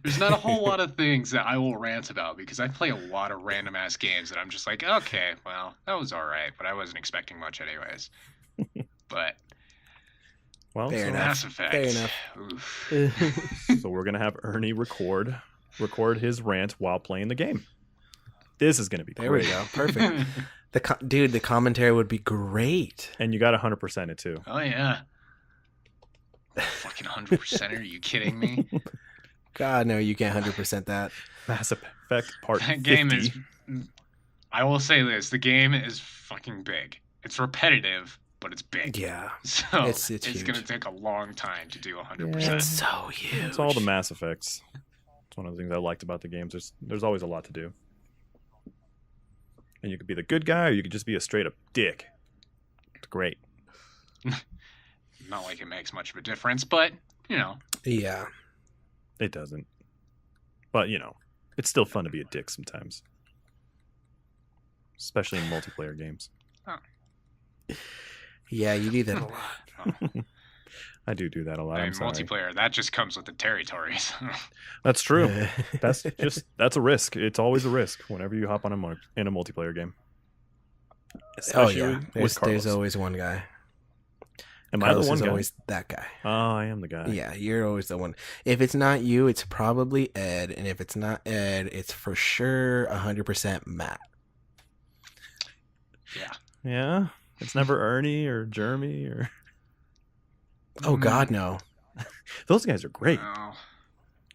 There's not a whole lot of things that I will rant about, because I play a lot of random ass games that I'm just like, okay, well, that was all right, but I wasn't expecting much anyways. But Well, Fair so, enough. Mass Effect. Fair enough. Oof. so we're gonna have Ernie record his rant while playing the game. This is gonna be There we great. go. Perfect. The commentary would be great. And you got 100% it too. Oh yeah. Fucking 100%. Are you kidding me? God, no, you can't 100% that. Mass Effect Part That 50. game is. I will say this: the game is fucking big. It's repetitive, but it's big. Yeah. So It's it's huge. gonna take a long time to do 100%. Yeah. It's so huge. It's all the Mass Effects. It's one of the things I liked about the games. There's always a lot to do. And you could be the good guy, or you could just be a straight up dick. It's great. Not like it makes much of a difference, but Yeah. It doesn't. But, it's still fun to be a dick sometimes. Especially in multiplayer games. Yeah, you do that a lot. I do that a lot. I'm sorry. multiplayer, that just comes with the territories. That's true. That's a risk. It's always a risk whenever you hop on in a multiplayer game. Oh Especially yeah. with Carlos. There's always one guy. Am Carlos I the one is guy? always that guy. Oh, I am the guy. Yeah, you're always the one. If it's not you, it's probably Ed, and if it's not Ed, it's for sure 100% Matt. Yeah. Yeah? It's never Ernie or Jeremy or... Oh God, no. Those guys are great. Oh.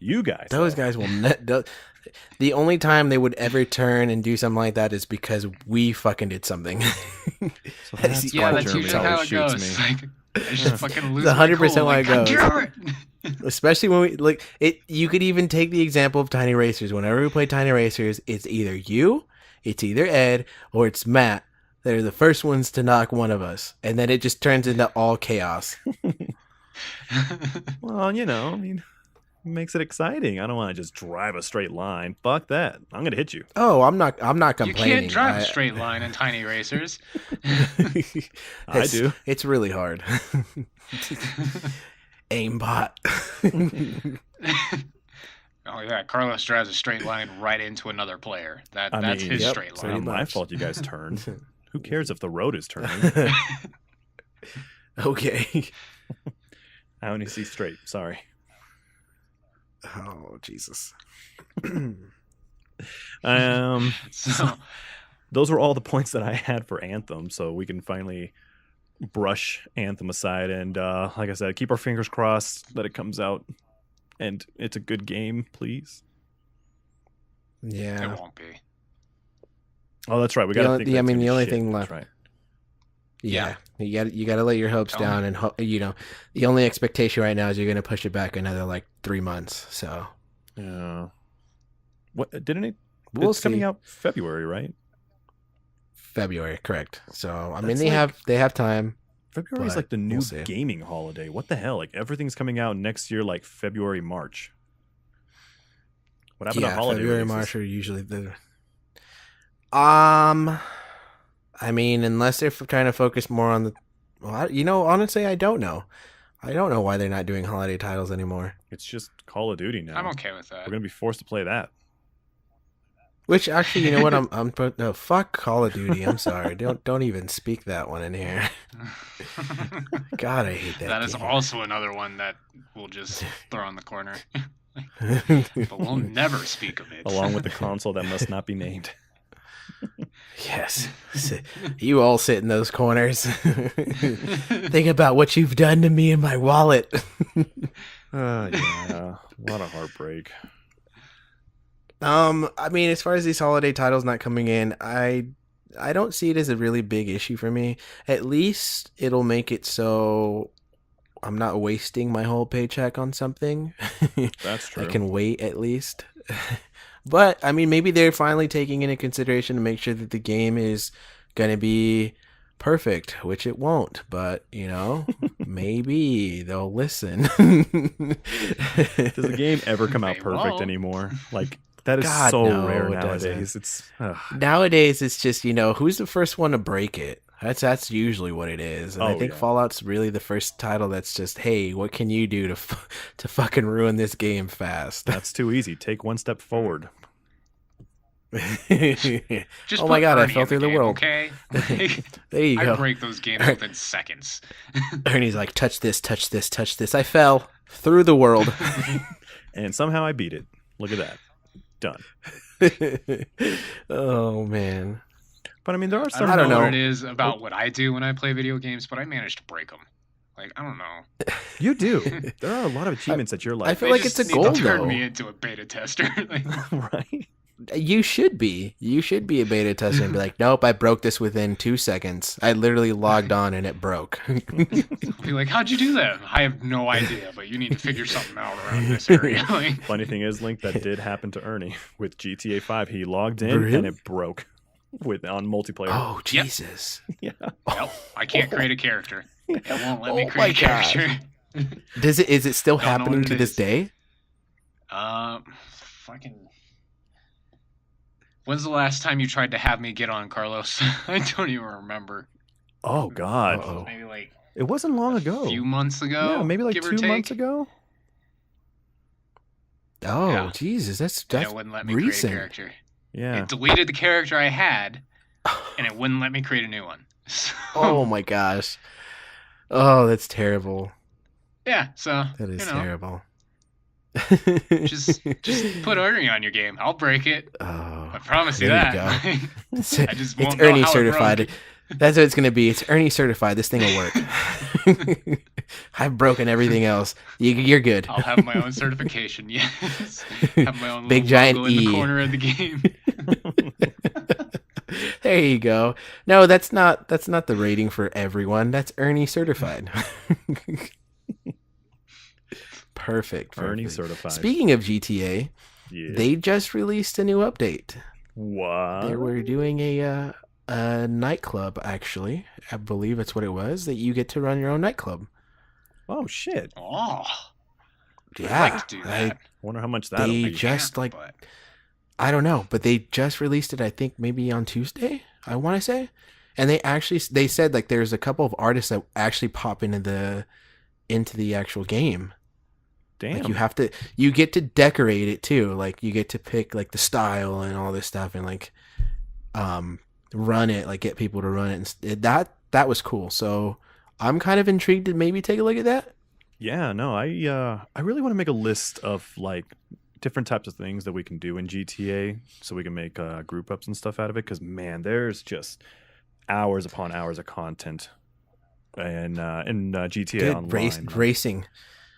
You guys. Those though. guys will the only time they would ever turn and do something like that is because we fucking did something. So That's that's Yeah, why that's Jeremy usually how always it goes. shoots me. Like, I just fucking lose. It's 100% my why it cool. Like, goes. God damn it! Especially when we like it. You could even take the example of Tiny Racers. Whenever we play Tiny Racers, it's either you, it's either Ed, or it's Matt. They're the first ones to knock one of us, and then it just turns into all chaos. Well, I mean, it makes it exciting. I don't want to just drive a straight line. Fuck that. I'm going to hit you. Oh, I'm not You complaining. can't drive a straight line in Tiny Racers. I do. It's really hard. Aimbot. Oh yeah, Carlos drives a straight line right into another player. That's his yep, straight It's pretty line. not my much. fault you guys turned. Who cares if the road is turning? Okay. I only see straight. Sorry. Oh Jesus. So Those were all the points that I had for Anthem, so we can finally brush Anthem aside and, like I said, keep our fingers crossed that it comes out and it's a good game, please. Yeah. it won't be. Oh, that's right. We The got to only- think. I that's mean, gonna the be only shit. thing That's left- right. Yeah. You got to let your hopes down, and the only expectation right now is you're going to push it back another like 3 months. So Yeah. What didn't it? we'll It's see. coming out February, right? February, correct. So I mean, That's they have time. February is But like the new we'll see. gaming holiday. What the hell? Like everything's coming out next year, like February, March. What happened to Yeah, holiday February, releases? March are usually the. I mean, unless they're trying to focus more on the. Well, honestly, I don't know. I don't know why they're not doing holiday titles anymore. It's just Call of Duty now. I'm okay with that. We're gonna be forced to play that. Which actually, you know what? No, fuck Call of Duty. I'm sorry. Don't even speak that one in here. God, I hate that. That is game. also another one that we'll just throw in the corner. But we'll never speak of it. Along with the console that must not be named. Yes. You all sit in those corners. Think about what you've done to me and my wallet. Yeah, a lot of heartbreak. I mean, as far as these holiday titles not coming in, I don't see it as a really big issue for me. At least it'll make it so I'm not wasting my whole paycheck on something. That's true. I can wait at least. But I mean, maybe they're finally taking into consideration to make sure that the game is going to be perfect, which it won't. But, you know, maybe they'll listen. Does the game ever come out They perfect won't. anymore? Like, that is God, so no, rare it doesn't. nowadays. It's Nowadays, it's just, you know, who's the first one to break it? That's usually what it is. And I Oh, think yeah. Fallout's really the first title that's just, hey, what can you do to fucking ruin this game fast? that's too easy. Take one step forward. Just Oh my put God, I Ernie fell in through the game, world. Okay, Like, There you I go. break those games within seconds. Ernie's like, touch this, touch this, touch this. I fell through the world. And somehow I beat it. Look at that. Done. Oh, man. But I mean, there are I some. don't, don't know know. what it is about what I do when I play video games, but I manage to break them. Like, I don't know. You do. There are a lot of achievements that you're I like, feel They like just it's a need goal, to turn though. me into a beta tester. Like, right? You should be. You should be a beta tester and be like, nope, I broke this within 2 seconds. I literally logged on and it broke. be like, how'd you do that? I have no idea, but you need to figure something out around this area. Like, Funny thing is, Link, that did happen to Ernie with GTA 5. He logged in Really? and it broke on multiplayer. Oh, Yep. Jesus. Yeah. nope, I can't create a character. It won't let me Oh create my a character. Is it still Don't know happening what to it this is. day? Fucking. When's the last time you tried to have me get on, Carlos? I don't even remember. Oh, God. Uh-oh. Maybe like It wasn't long ago. a few months ago. Yeah, maybe like give or 2 take. months ago. Oh, Yeah. Jesus. And That's it wouldn't let me create a recent. character. Yeah. It deleted the character I had, and it wouldn't let me create a new one. So, Oh, my gosh. Oh, that's terrible. yeah. So That is you know, terrible. just put Ernie on your game. I'll break it. Oh, I promise you there that. you It's, I just won't it's know Ernie how it certified. broke. That's what it's going to be. It's Ernie certified. This thing will work. I've broken everything else. You're good. I'll have my own certification. Yes. Have my own Big little giant logo in the E. corner of the game. There you go. No, that's not the rating for everyone. That's Ernie certified. Perfect. Ernie perfect. certified. Speaking of GTA, Yeah. they just released a new update. What? They were doing a nightclub, actually. I believe that's what it was, that you get to run your own nightclub. Oh, shit. Oh, Yeah. I'd like to do that. Wonder how much that'll They be. just, like, But I don't know, but they just released it, I think, maybe on Tuesday, I want to say. And they said, like, there's a couple of artists that actually pop into the actual game. Damn. Like you get to decorate it too. Like you get to pick like the style and all this stuff and like run it, like get people to run it. And that was cool. So I'm kind of intrigued to maybe take a look at that. Yeah, no, I really want to make a list of like different types of things that we can do in GTA, so we can make group ups and stuff out of it. Because man, there's just hours upon hours of content, and in GTA Good Online, racing. the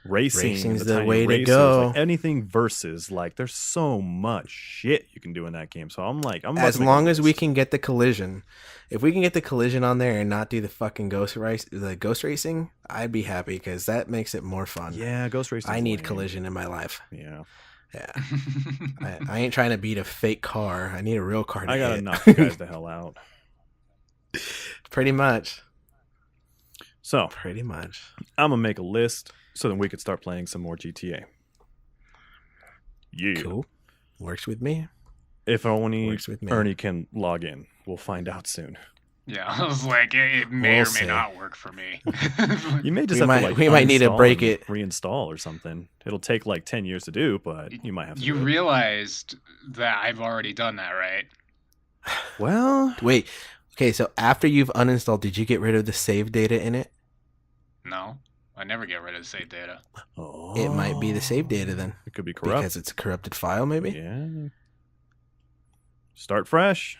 Racing's the tiny way to racers, go. like anything versus, like there's so much shit you can do in that game. So I'm like, I'm about As to make a long as we list. can get the collision. If we can get the collision on there and not do the fucking ghost racing, I'd be happy because that makes it more fun. Yeah, Ghost Racing. I need collision in my life. Yeah, Yeah. I ain't trying to beat a fake car. I need a real car to I gotta hit. knock you guys the hell out. Pretty much. So Pretty much. I'm gonna make a list so then we could start playing some more GTA. Yeah. Cool. Works with me. If only Works with me. Ernie can log in. We'll find out soon. yeah, I was like, it may We'll or see. may not work for me. You may just We have might- to like we might need to uninstall break and it. reinstall or something. It'll take like 10 years to do, but you might have to. You do it. realized that I've already done that, right? Well, Wait. Okay, so after you've uninstalled, did you get rid of the save data in it? No, I never get rid of the save data. It might be the save data then. It could be corrupt. Because it's a corrupted file, maybe? Yeah. Start fresh.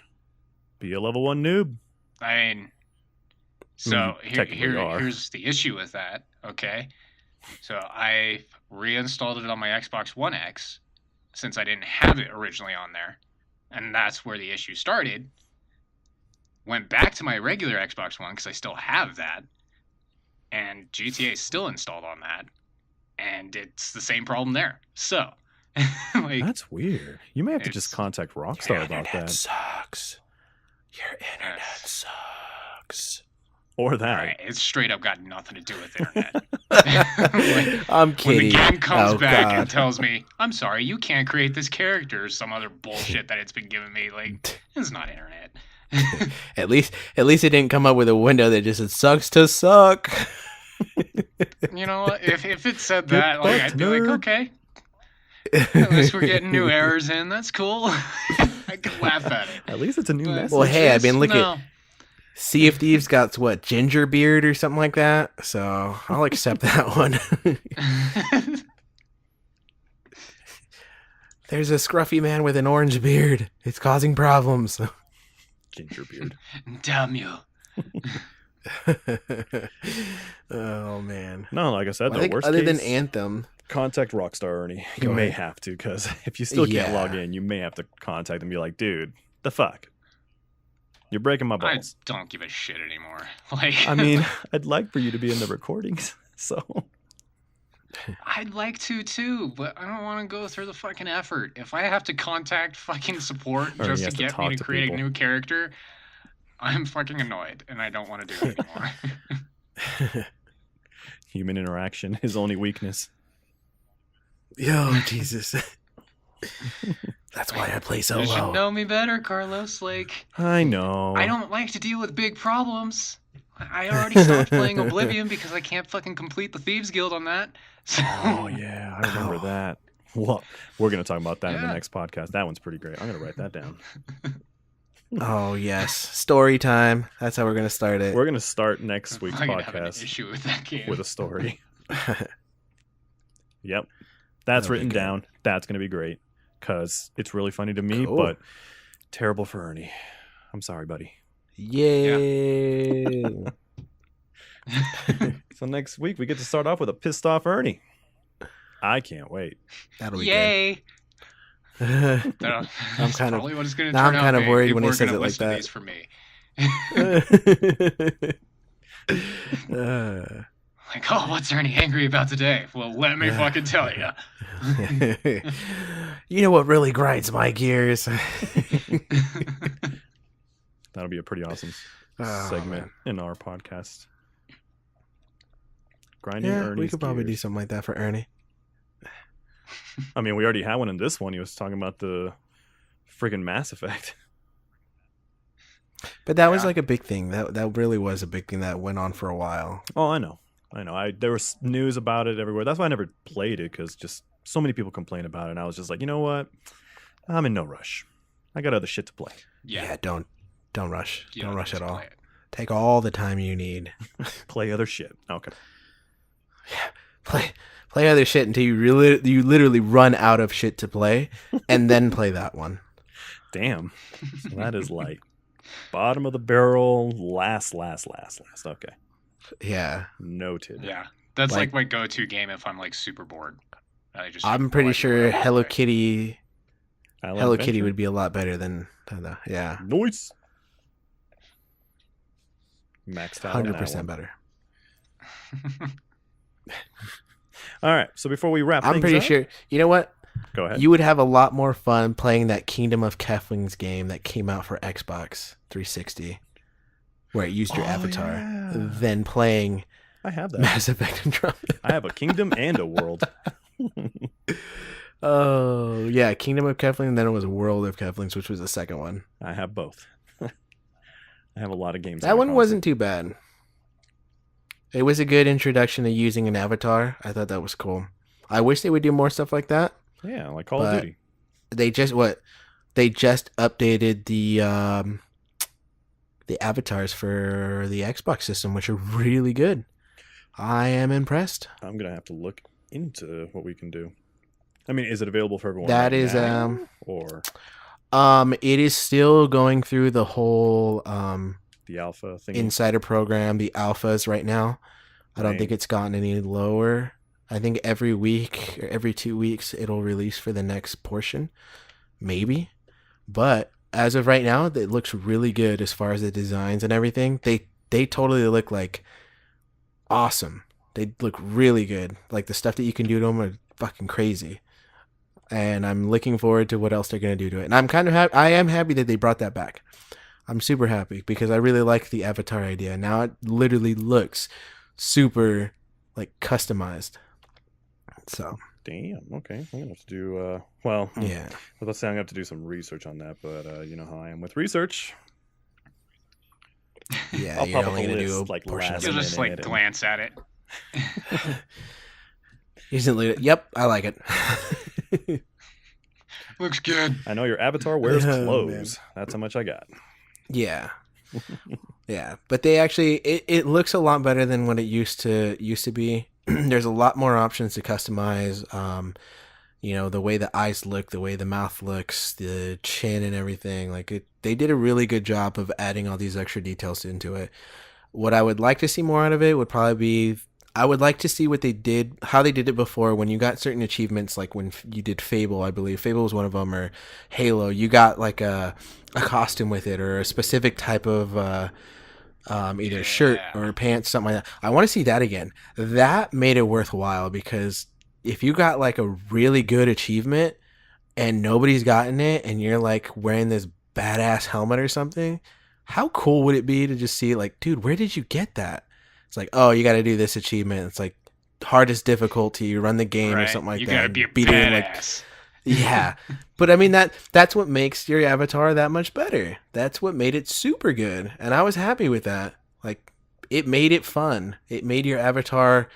Be a level 1 noob. I mean, so technically are. here's the issue with that. Okay, so I reinstalled it on my Xbox One X since I didn't have it originally on there, and that's where the issue started. Went back to my regular Xbox One because I still have that, and GTA is still installed on that, and it's the same problem there. So, like, That's weird. You may have to just contact Rockstar about that. Sucks. Your internet sucks. Or that. right, it's straight up got nothing to do with the internet. Like, I'm kidding. when the game comes back God. and tells me, "I'm sorry, you can't create this character," or some other bullshit that it's been giving me, like, it's not internet. At least it didn't come up with a window that just said "sucks to suck." You know, if it said that, like, I'd be nerd. like, okay, at least we're getting new errors in. That's cool. I can laugh at it. At least it's a new message. Well, hey, I mean, look No. at Sea of Thieves got what, ginger beard or something like that. So I'll accept that one. There's a scruffy man with an orange beard. It's causing problems. Ginger beard. Damn you. Oh man. No, like I said, Well, I the think worst other case, than Anthem, contact Rockstar, Ernie. You Go may ahead. have to, because if you still can't Yeah. log in, you may have to contact them and be like, dude, the fuck? You're breaking my I balls. don't give a shit anymore. Like, I mean, I'd like for you to be in the recordings, so... I'd like to too, but I don't want to go through the fucking effort. If I have to contact fucking support Or just you to have to get me talk to to create people. a new character, I'm fucking annoyed, and I don't want to do it anymore. Human interaction, his only weakness. yo, Jesus. That's why I play so You should low. know me better, Carlos. Like, I know. I don't like to deal with big problems. I already stopped playing Oblivion because I can't fucking complete the Thieves Guild on that. So, Oh, yeah, I remember that. Well, we're going to talk about that in the Yeah. next podcast. That one's pretty great. I'm going to write that down. Oh yes, story time. That's how we're gonna start it. We're going to start next week's I'm gonna have an podcast issue with that game. with a story. Yep. That's That'll be written good. down. That's going to be great because it's really funny to me, Cool. but terrible for Ernie. I'm sorry, buddy. Yay! So next week, we get to start off with a pissed off Ernie. I can't wait. That'll be Yay! good. That's I'm kind of- probably what it's going to now turn I'm out. kind of being. worried when he People are says gonna it like listen to that. these for me. Like, oh, what's Ernie angry about today? Well, let me fucking tell you. You know what really grinds my gears? That'll be a pretty awesome Oh, segment man. in our podcast. Grinding Yeah, Ernie's we could probably do gears. something like that for Ernie. I mean, we already had one in this one. He was talking about the friggin' Mass Effect. But that was Yeah. like a big thing. That really was a big thing that went on for a while. Oh, I know. There was news about it everywhere. That's why I never played it, because just so many people complain about it. And I was just like, you know what? I'm in no rush. I got other shit to play. Yeah, don't rush. You Don't rush need at to all. play it. Take all the time you need. Play other shit. Okay. Play other shit until you literally run out of shit to play, and then play that one. Damn. So that is like bottom of the barrel, last. Okay. Yeah, Noted. Yeah, that's Like- like my go-to game if I'm like super bored. I just I'm pretty sure Hello Kitty Island Hello Kitty Adventure? would be a lot better than the yeah, Noise. Maxed out on that 100% one. better. All right. So before we wrap I'm things pretty up, sure. You know what? go ahead. You would have a lot more fun playing that Kingdom of Keflings game that came out for Xbox 360, where it used your Oh, avatar, yeah. than playing I have that. Mass Effect Andromeda. I have a kingdom and a world. Oh yeah, Kingdom of Keflings. And then it was World of Keflings, which was the second one. I have both. I have a lot of games. on That my one console. wasn't too bad. It was a good introduction to using an avatar. I thought that was cool. I wish they would do more stuff like that. Yeah, like Call of But- Duty. They just updated the avatars for the Xbox system, which are really good. I am impressed. I'm gonna have to look into what we can do. I mean, is it available for everyone? That right is, now, or It is still going through the whole The alpha thing. insider program, the alphas right now. I don't Lame. think it's gotten any lower. I think every week or every 2 weeks it'll release for the next portion, maybe. But as of right now, it looks really good as far as the designs and everything. They totally look like awesome. They look really good. Like the stuff that you can do to them are fucking crazy. And I'm looking forward to what else they're gonna do to it. And I'm kind of I am happy that they brought that back. I'm super happy because I really like the avatar idea. Now it literally looks super like customized. So Damn. Okay. I'm gonna have to do. Well, yeah, let's say I'm gonna have to do some research on that. But you know how I am with research. yeah, I'll you're pop up only a gonna do a list, like, portion of last You'll it. just minute like and- glance at it. Instantly, yep, I like it. Looks good. I know your avatar wears Oh, clothes. That's how much I got. Yeah. Yeah, but they actually it looks a lot better than what it used to be. There's a lot more options to customize. The way the eyes look, the way the mouth looks, the chin and everything. They did a really good job of adding all these extra details into it. What I would like to see more out of it would probably be I would like to see how they did it before when you got certain achievements, like when you did Fable, I believe Fable was one of them, or Halo. You got like a costume with it or a specific type of either shirt or pants, something like that. I want to see that again. That made it worthwhile because if you got like a really good achievement and nobody's gotten it and you're like wearing this badass helmet or something, how cool would it be to just see like, dude, where did you get that? It's like, oh, you got to do this achievement. It's like hardest difficulty. You run the game or something like you that. You gotta be a beat it in, like, badass. yeah, but I mean that's what makes your avatar that much better. That's what made it super good, and I was happy with that. Like, it made it fun. It made your avatar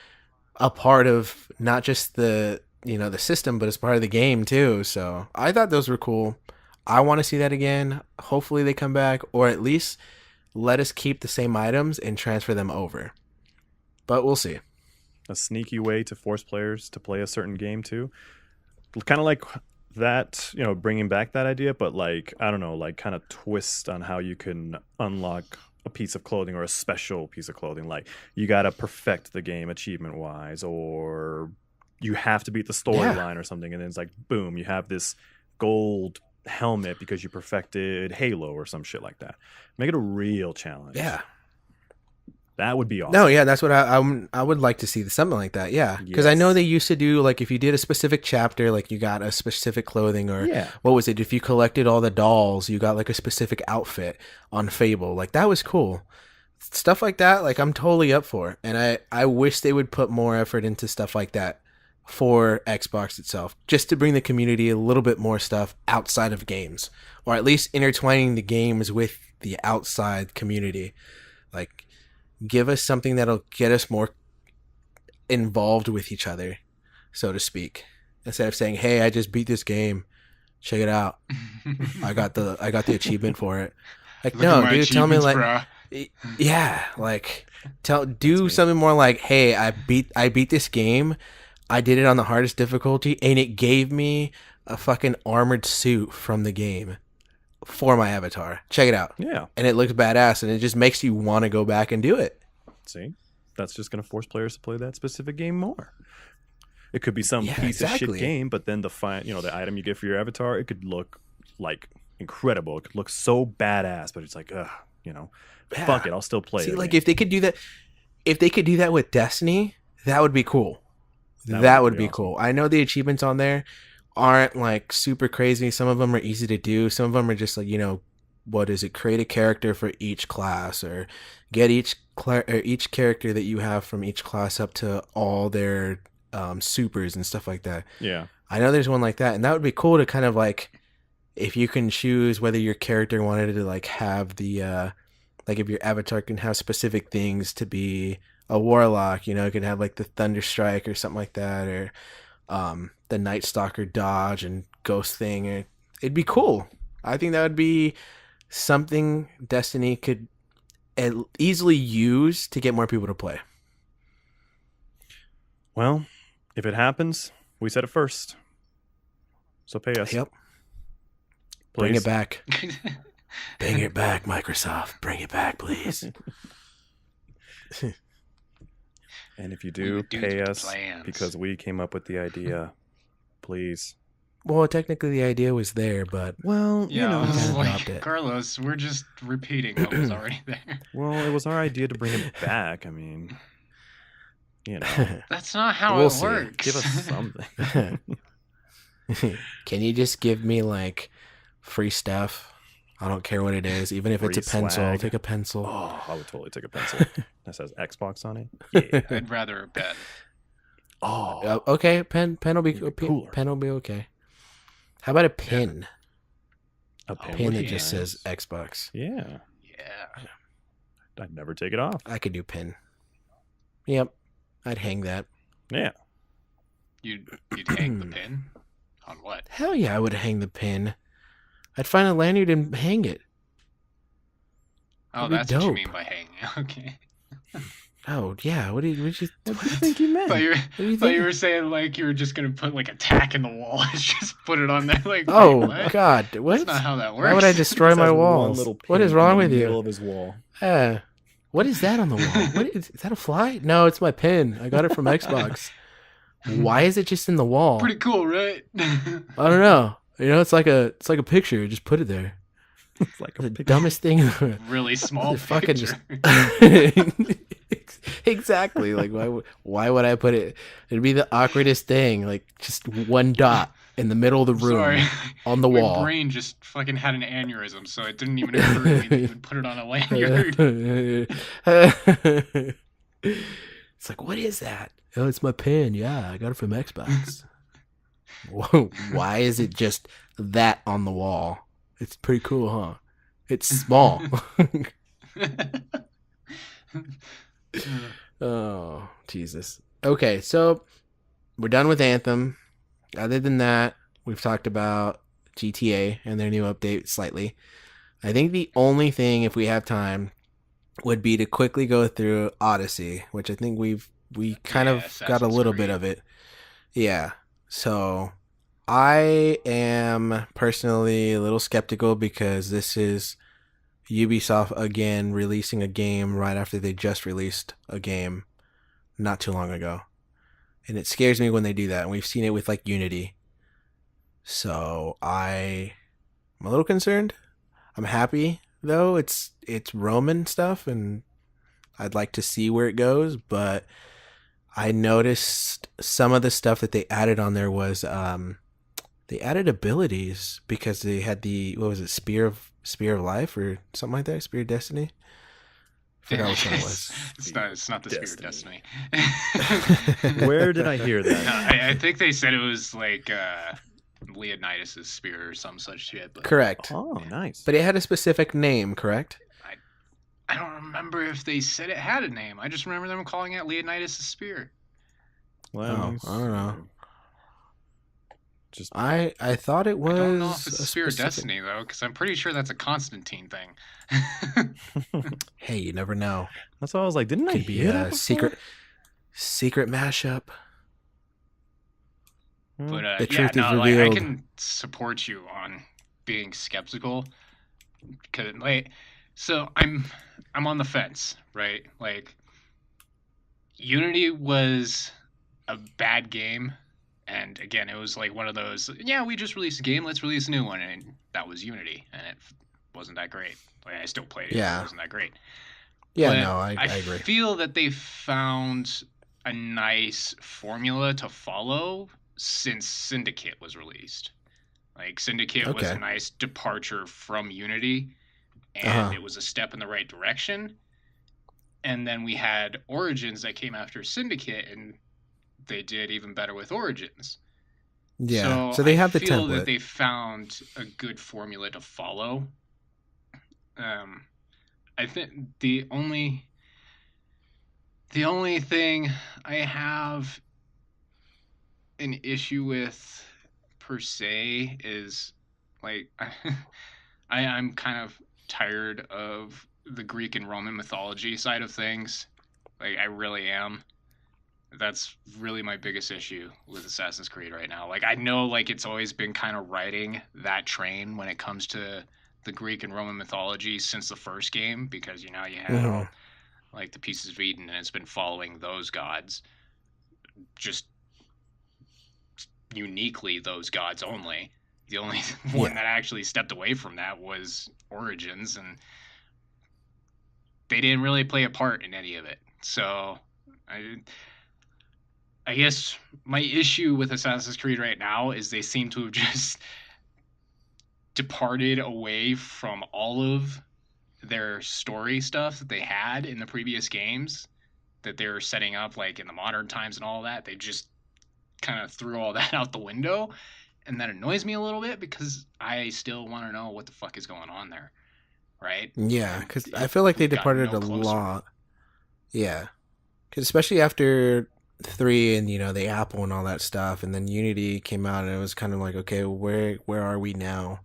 a part of not just the system, but as part of the game too. So I thought those were cool. I want to see that again. Hopefully they come back, or at least let us keep the same items and transfer them over. But we'll see. A sneaky way to force players to play a certain game too. Kind of like that, bringing back that idea, but like, I don't know, like kind of twist on how you can unlock a piece of clothing or a special piece of clothing. Like you got to perfect the game achievement wise, or you have to beat the storyline or something. And then it's like, boom, you have this gold helmet because you perfected Halo or some shit like that. Make it a real challenge. Yeah. That would be awesome. No, yeah, that's what I would like to see, something like that. Yeah, because I know Yes. they used to do, like, if you did a specific chapter, like you got a specific clothing, or what was it? If you collected all the dolls, you got like a specific outfit on Fable. Like that was cool. Stuff like that, like I'm totally up for. And I wish they would put more effort into stuff like that for Xbox itself, just to bring the community a little bit more stuff outside of games, or at least intertwining the games with the outside community. Like, give us something that'll get us more involved with each other, so to speak. Instead of saying, "Hey, I just beat this game. Check it out. I got the achievement for it." Like, Look at no, my dude, tell me like, achievements, yeah, like do something more like, "Hey, I beat this game. I did it on the hardest difficulty, and it gave me a fucking armored suit from the game for my avatar. Check it out." Yeah. And it looks badass, and it just makes you want to go back and do it. See? That's just going to force players to play that specific game more. It could be some piece of shit game, but then the item you get for your avatar, it could look like incredible. It could look so badass, but it's like, fuck it, I'll still play it. See, like again. if they could do that with Destiny, that would be cool. That would be awesome. cool. I know the achievements on there aren't like super crazy. Some of them are easy to do. Some of them are just like, what is it? Create a character for each class, or get each character that you have from each class up to all their supers and stuff like that. Yeah. I know there's one like that, and that would be cool to kind of like, if you can choose whether your character wanted to like have the like if your avatar can have specific things to be a warlock, it could have like the Thunder Strike or something like that, or the Night Stalker dodge and ghost thing. Or it'd be cool. I think that would be something Destiny could easily use to get more people to play. Well, if it happens, we said it first. So pay us. Yep. Bring Please. it back. Bring it back, Microsoft. Bring it back, please. And if you We do, would do pay the us plans. because we came up with the idea. Please. Well, technically the idea was there, but Well, Yeah, you know. kinda dropped like it. Carlos, we're just repeating what was already there. Well, it was our idea to bring it back. I mean, you know, That's not how We'll it see. works. give us something. Can you just give me like free stuff? I don't care what it is, even if it's a Free pencil. I'll swag. take a pencil. Oh, I would totally take a pencil that says Xbox on it. Yeah. I'd rather a pen. Oh, Okay, pen will be Even cooler. pen will be okay. How about a pin? a A pen, pin would that be just nice. says Xbox. Yeah, Yeah. I'd never take it off. I could do pin. Yep, I'd hang that. Yeah, You'd hang the pin? On what? Hell yeah, I would hang the pin. I'd find a lanyard and hang it. Oh, That'd be that's what you dope. mean by hanging. Okay. Oh yeah, what do you what do you think you meant? Thought you, What do you thought you think? were saying like you were just gonna put like a tack in the wall and just put it on there. Like, Oh wait, what? God, That's what? not how that works. Why would I destroy Just my has one walls? little What pin is wrong in with the you? middle of his wall. What is that on the wall? What is that? A fly? No, it's my pin. I got it from Xbox. Why is it just in the wall? Pretty cool, right? I don't know. You know, it's like a picture. Just put it there. It's like a The picture. dumbest thing. Really small It fucking picture. Exactly. Like why would I put it? It'd be the awkwardest thing. Like just one dot in the middle of the room Sorry. on the My wall. brain just fucking had an aneurysm, so it didn't even occur to me that you would put it on a lanyard. It's like, what is that? Oh, it's my pin. Yeah, I got it from Xbox. Whoa, why is it just that on the wall? It's pretty cool, huh? It's small. Oh, Jesus. Okay, so we're done with Anthem. Other than that, we've talked about GTA and their new update slightly. I think the only thing, if we have time, would be to quickly go through Odyssey, which I think we kind Yeah, of got a Assassin's little bit Creed. of it. Yeah. So I am personally a little skeptical because this is Ubisoft again releasing a game right after they just released a game not too long ago. And it scares me when they do that. And we've seen it with like Unity. So I'm a little concerned. I'm happy though. It's Roman stuff and I'd like to see where it goes, but I noticed some of the stuff that they added on there was they added abilities because they had the what was it, Spear of Life or something like that, Spear of Destiny. I forgot which one it was. It's not the Spirit of Destiny. Destiny. Where did I hear No, that? I think they said it was like Leonidas' spear or some such shit. But Correct. Oh, nice. But it had a specific name, correct? I don't remember if they said it had a name. I just remember them calling it Leonidas' spear. Well, I don't know. Just I thought it was I don't know if it's a the Spear of specific- Destiny though, because I'm pretty sure that's a Constantine thing. Hey, you never know. that's why I was like, didn't I Could be hear that a before? secret mashup. But The yeah, truth is no, like I revealed. can support you on being skeptical, because like, so I'm on the fence, right? Like, Unity was a bad game, and again, it was like one of those, yeah, we just released a game, let's release a new one, and that was Unity, and it wasn't that great. Like, I still played it, Yeah. it wasn't that great. Yeah, But no, I agree. feel that they found a nice formula to follow since Syndicate was released. Like, Syndicate was Okay. a nice departure from Unity, and Uh-huh. it was a step in the right direction. And then we had Origins that came after Syndicate, and they did even better with Origins. Yeah. So they have the I feel template. that they found a good formula to follow. I think the only thing I have an issue with per se is like I'm kind of tired of the Greek and Roman mythology side of things. Like I really am. That's really my biggest issue with Assassin's Creed right now. Like I know like it's always been kind of riding that train when it comes to the Greek and Roman mythology since the first game, because you know you had Hmm. all like the pieces of Eden and it's been following those gods, just uniquely those gods only. The only one Yeah. that actually stepped away from that was Origins, and they didn't really play a part in any of it. So I I guess my issue with Assassin's Creed right now is they seem to have just departed away from all of their story stuff that they had in the previous games that they were setting up like in the modern times and all that. They just kind of threw all that out the window, and that annoys me a little bit because I still want to know what the fuck is going on there, right? Yeah, And because I feel like they we've gotten departed no a closer. lot. Yeah, because especially after 3 and the Apple and all that stuff, and then Unity came out, and it was kind of like, okay, where are we now?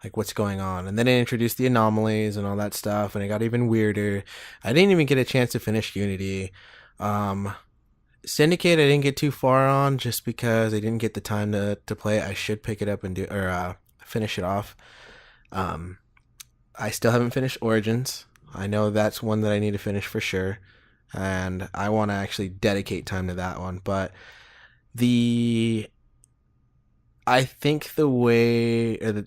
Like, what's going on? And then it introduced the anomalies and all that stuff, and it got even weirder. I didn't even get a chance to finish Unity. Um, Syndicate, I didn't get too far on just because I didn't get the time to play it. I should pick it up and finish it off. Um, I still haven't finished Origins. I know that's one that I need to finish for sure, and I want to actually dedicate time to that one. But the I think the way or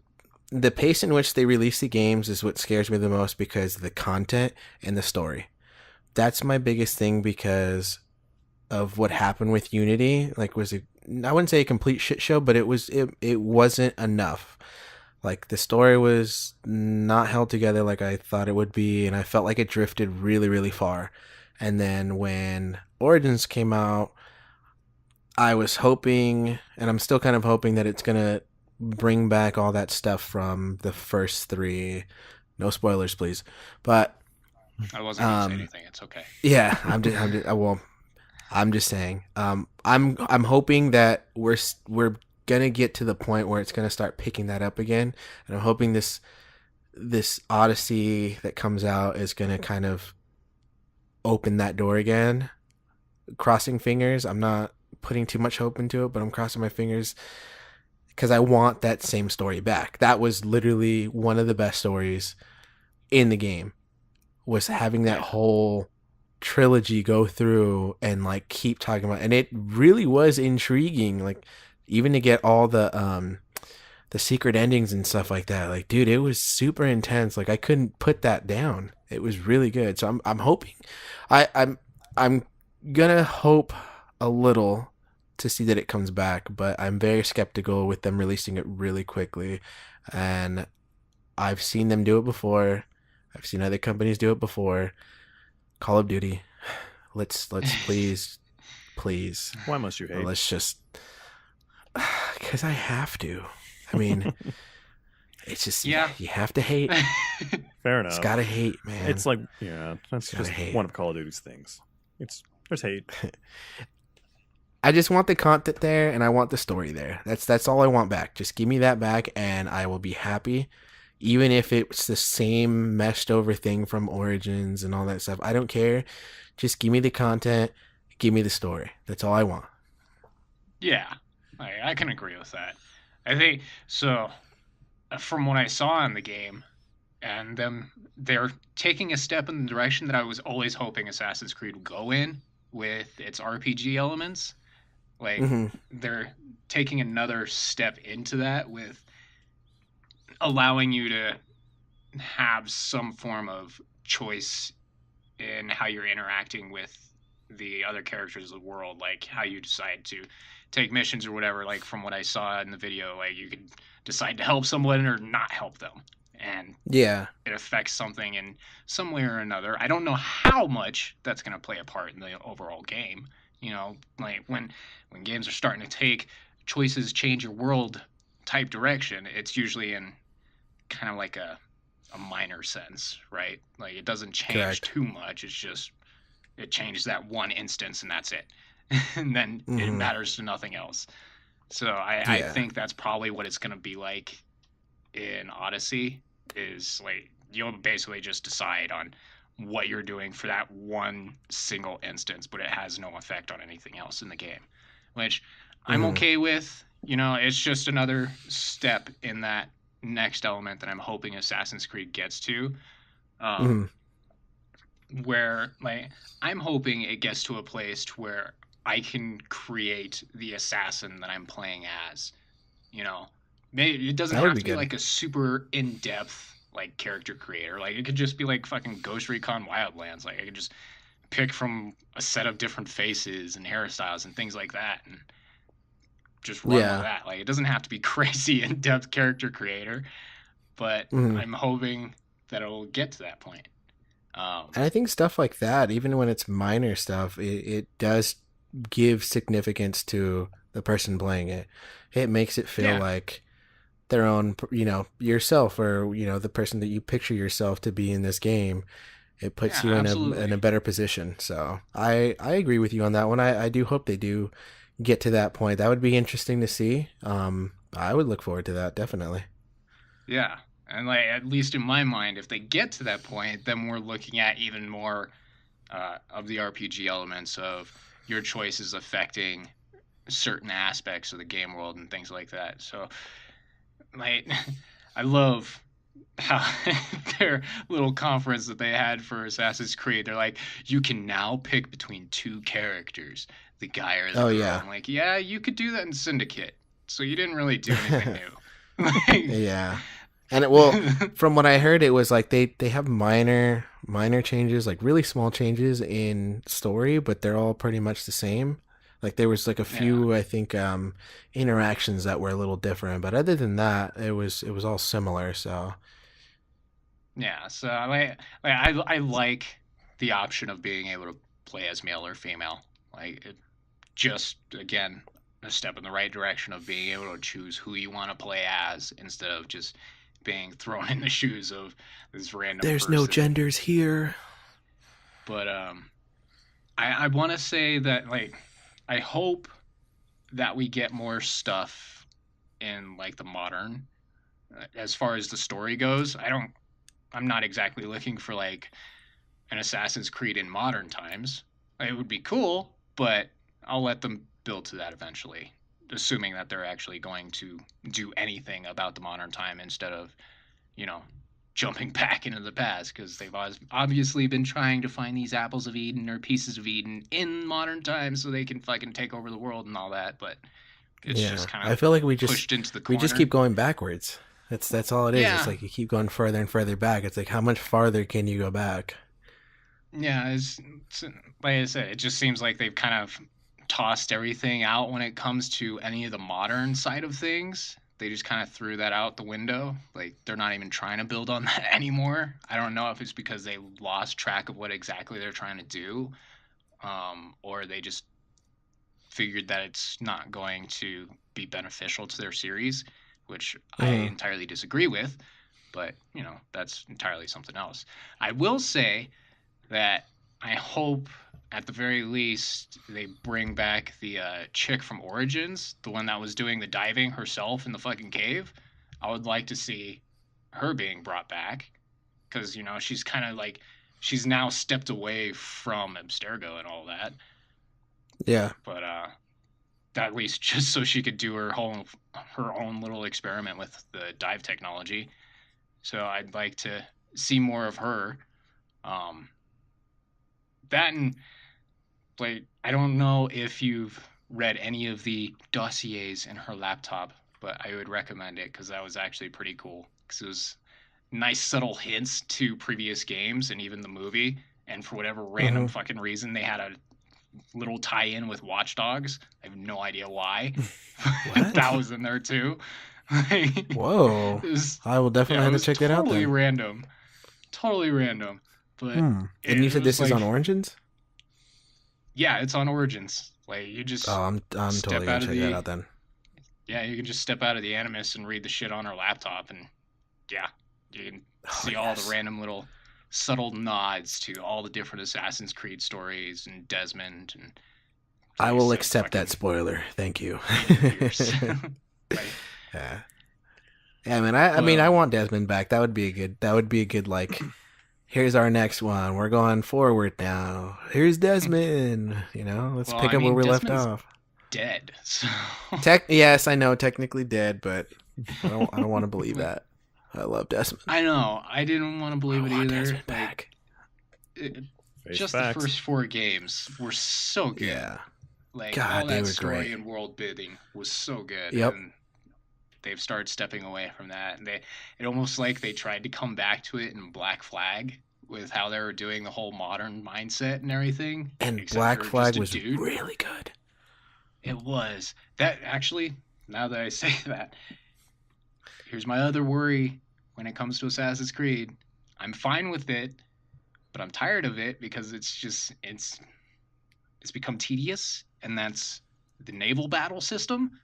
the pace in which they release the games is what scares me the most, because of the content and the story. That's my biggest thing because of what happened with Unity. Like, I wouldn't say a complete shit show, but it wasn't enough. Like, the story was not held together like I thought it would be, and I felt like it drifted really, really far. And then when Origins came out, I was hoping, and I'm still kind of hoping, that it's gonna bring back all that stuff from the first 3. No spoilers, please. But I wasn't going to say anything. It's okay. yeah, I'm just saying. I'm hoping that we're gonna get to the point where it's gonna start picking that up again, and I'm hoping this Odyssey that comes out is gonna kind of open that door again. Crossing fingers. I'm not putting too much hope into it, but I'm crossing my fingers because I want that same story back. That was literally one of the best stories in the game. Was having that whole trilogy go through and like keep talking about, and it really was intriguing, like even to get all the secret endings and stuff like that. Like, dude, it was super intense. Like, I couldn't put that down. It was really good. So I'm hoping, I'm gonna hope a little to see that it comes back, but I'm very skeptical with them releasing it really quickly. And I've seen them do it before. I've seen other companies do it before. Call of Duty, let's please. Why must you hate? Let's just, because I have to. I mean, it's just, Yeah. you have to hate. Fair enough. It's gotta hate, man. It's like, yeah, that's Gotta just hate. one of Call of Duty's things. There's hate. I just want the content there, and I want the story there. That's all I want back. Just give me that back, and I will be happy. Even if it's the same meshed over thing from Origins and all that stuff, I don't care. Just give me the content, give me the story. That's all I want. Yeah, I can agree with that. I think so. From what I saw in the game, and them, they're taking a step in the direction that I was always hoping Assassin's Creed would go in with its RPG elements. Like, Hmm. they're taking another step into that with allowing you to have some form of choice in how you're interacting with the other characters of the world, like how you decide to take missions or whatever. Like, from what I saw in the video, like you could decide to help someone or not help them, and Yeah. it affects something in some way or another. I don't know how much that's going to play a part in the overall game. You know, like when games are starting to take choices change your world type direction, it's usually in kind of like a minor sense, right? Like, it doesn't change Correct. too much. It's just it changes that one instance and that's it. And then it Mhm. matters to nothing else. So I Yeah. think that's probably what it's going to be like in Odyssey, is like you'll basically just decide on what you're doing for that one single instance, but it has no effect on anything else in the game, which I'm okay with. You know, it's just another step in that next element that I'm hoping Assassin's Creed gets to, where like I'm hoping it gets to a place where I can create the assassin that I'm playing as. You know, maybe it doesn't have to be like a super in-depth like character creator. Like it could just be like fucking Ghost Recon Wildlands. Like I could just pick from a set of different faces and hairstyles and things like that, and just run with that. Like it doesn't have to be crazy in-depth character creator, but I'm hoping that it'll get to that point. And I think stuff like that, even when it's minor stuff, it does give significance to the person playing it. It makes it feel like their own, you know, yourself, or, you know, the person that you picture yourself to be in this game. It puts you in a better position. So I agree with you on that one. I do hope they do get to that point. That would be interesting to see. I would look forward to that, definitely. Yeah. And like, at least in my mind, if they get to that point, then we're looking at even more of the RPG elements of your choices affecting certain aspects of the game world and things like that. So like, I love how their little conference that they had for Assassin's Creed, they're like, you can now pick between two characters, the guy or the girl. I'm like, yeah, you could do that in Syndicate, so you didn't really do anything new. Yeah. And from what I heard, it was like they have minor changes, like really small changes in story, but they're all pretty much the same. Like there was like a few, I think, interactions that were a little different, but other than that, it was all similar. So yeah, so I like the option of being able to play as male or female. Like it just, again, a step in the right direction of being able to choose who you want to play as instead of just being thrown in the shoes of this random person. No genders here. But I want to say that, like, I hope that we get more stuff in like the modern, as far as the story goes. I'm not exactly looking for like an Assassin's Creed in modern times. It would be cool, but I'll let them build to that eventually, assuming that they're actually going to do anything about the modern time instead of, you know, jumping back into the past, because they've obviously been trying to find these apples of Eden or pieces of Eden in modern times so they can fucking take over the world and all that, but it's just kind of, I feel like we pushed into the corner. We just keep going backwards. That's all it is. It's like you keep going further and further back. It's like, how much farther can you go back? Yeah, it's like I said, it just seems like they've kind of tossed everything out when it comes to any of the modern side of things. They just kind of threw that out the window. Like, they're not even trying to build on that anymore. I don't know if it's because they lost track of what exactly they're trying to do, or they just figured that it's not going to be beneficial to their series, which I entirely disagree with. But, you know, that's entirely something else. I will say that I hope, at the very least, they bring back the chick from Origins, the one that was doing the diving herself in the fucking cave. I would like to see her being brought back, because, you know, she's kind of like, she's now stepped away from Abstergo and all that. Yeah. But at least just so she could do her own little experiment with the dive technology. So I'd like to see more of her. That, and like, I don't know if you've read any of the dossiers in her laptop, but I would recommend it, because that was actually pretty cool. Because it was nice subtle hints to previous games and even the movie. And for whatever random fucking reason, they had a little tie-in with Watch Dogs. I have no idea why. That was in there too. Like, whoa! I will definitely have to check that out. Totally random. Totally random. But and you said this is on Origins? Yeah, it's on Origins. Like, you just I'm totally gonna check that out then. Yeah, you can just step out of the Animus and read the shit on her laptop, and yeah, you can see all the random little subtle nods to all the different Assassin's Creed stories and Desmond. And I will accept that spoiler. Thank you. Right. Yeah, man. I mean, I want Desmond back. That would be a good like here's our next one. We're going forward now. Here's Desmond. Let's pick up where we left off. Dead. So. Yes, I know, technically dead, but I don't want to believe that. I love Desmond. I know. I didn't want to believe it either. Desmond back. Just the first 4 games were so good. Yeah. Like, God, all that were story great. and world building was so good. Yep. And they've started stepping away from that. And it almost like they tried to come back to it in Black Flag with how they were doing the whole modern mindset and everything. And Black Flag was really good. It was. That actually, now that I say that, here's my other worry when it comes to Assassin's Creed. I'm fine with it, but I'm tired of it because it's become tedious, and that's the naval battle system.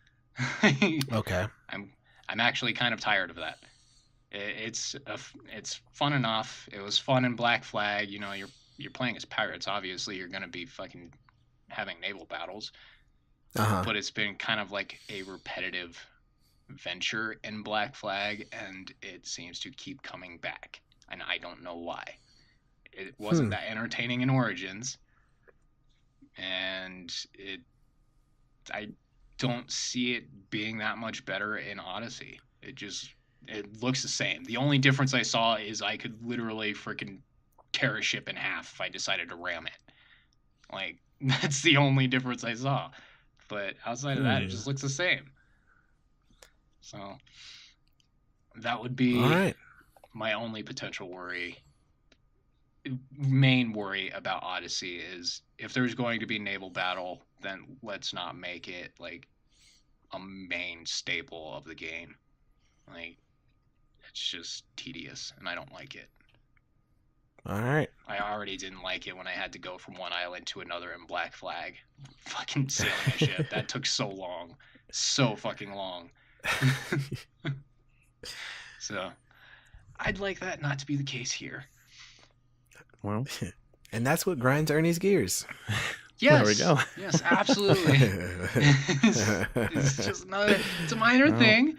Okay. I'm actually kind of tired of that. It's fun enough. It was fun in Black Flag. You're playing as pirates. Obviously, you're gonna be fucking having naval battles. But it's been kind of like a repetitive venture in Black Flag, and it seems to keep coming back, and I don't know why. It wasn't that entertaining in Origins, and I don't see it being that much better in Odyssey. It looks the same. The only difference I saw is I could literally freaking tear a ship in half if I decided to ram it. Like, that's the only difference I saw. But outside of that, it just looks the same. So that would be my only potential worry. Main worry about Odyssey is if there's going to be naval battle, then let's not make it like a main staple of the game. Like, it's just tedious, and I don't like it. All right. I already didn't like it when I had to go from one island to another in Black Flag. Fucking sailing a ship. That took so long. So fucking long. So, I'd like that not to be the case here. Well, and that's what grinds Ernie's gears. Yes. There we go. Yes, absolutely. It's just it's a minor thing,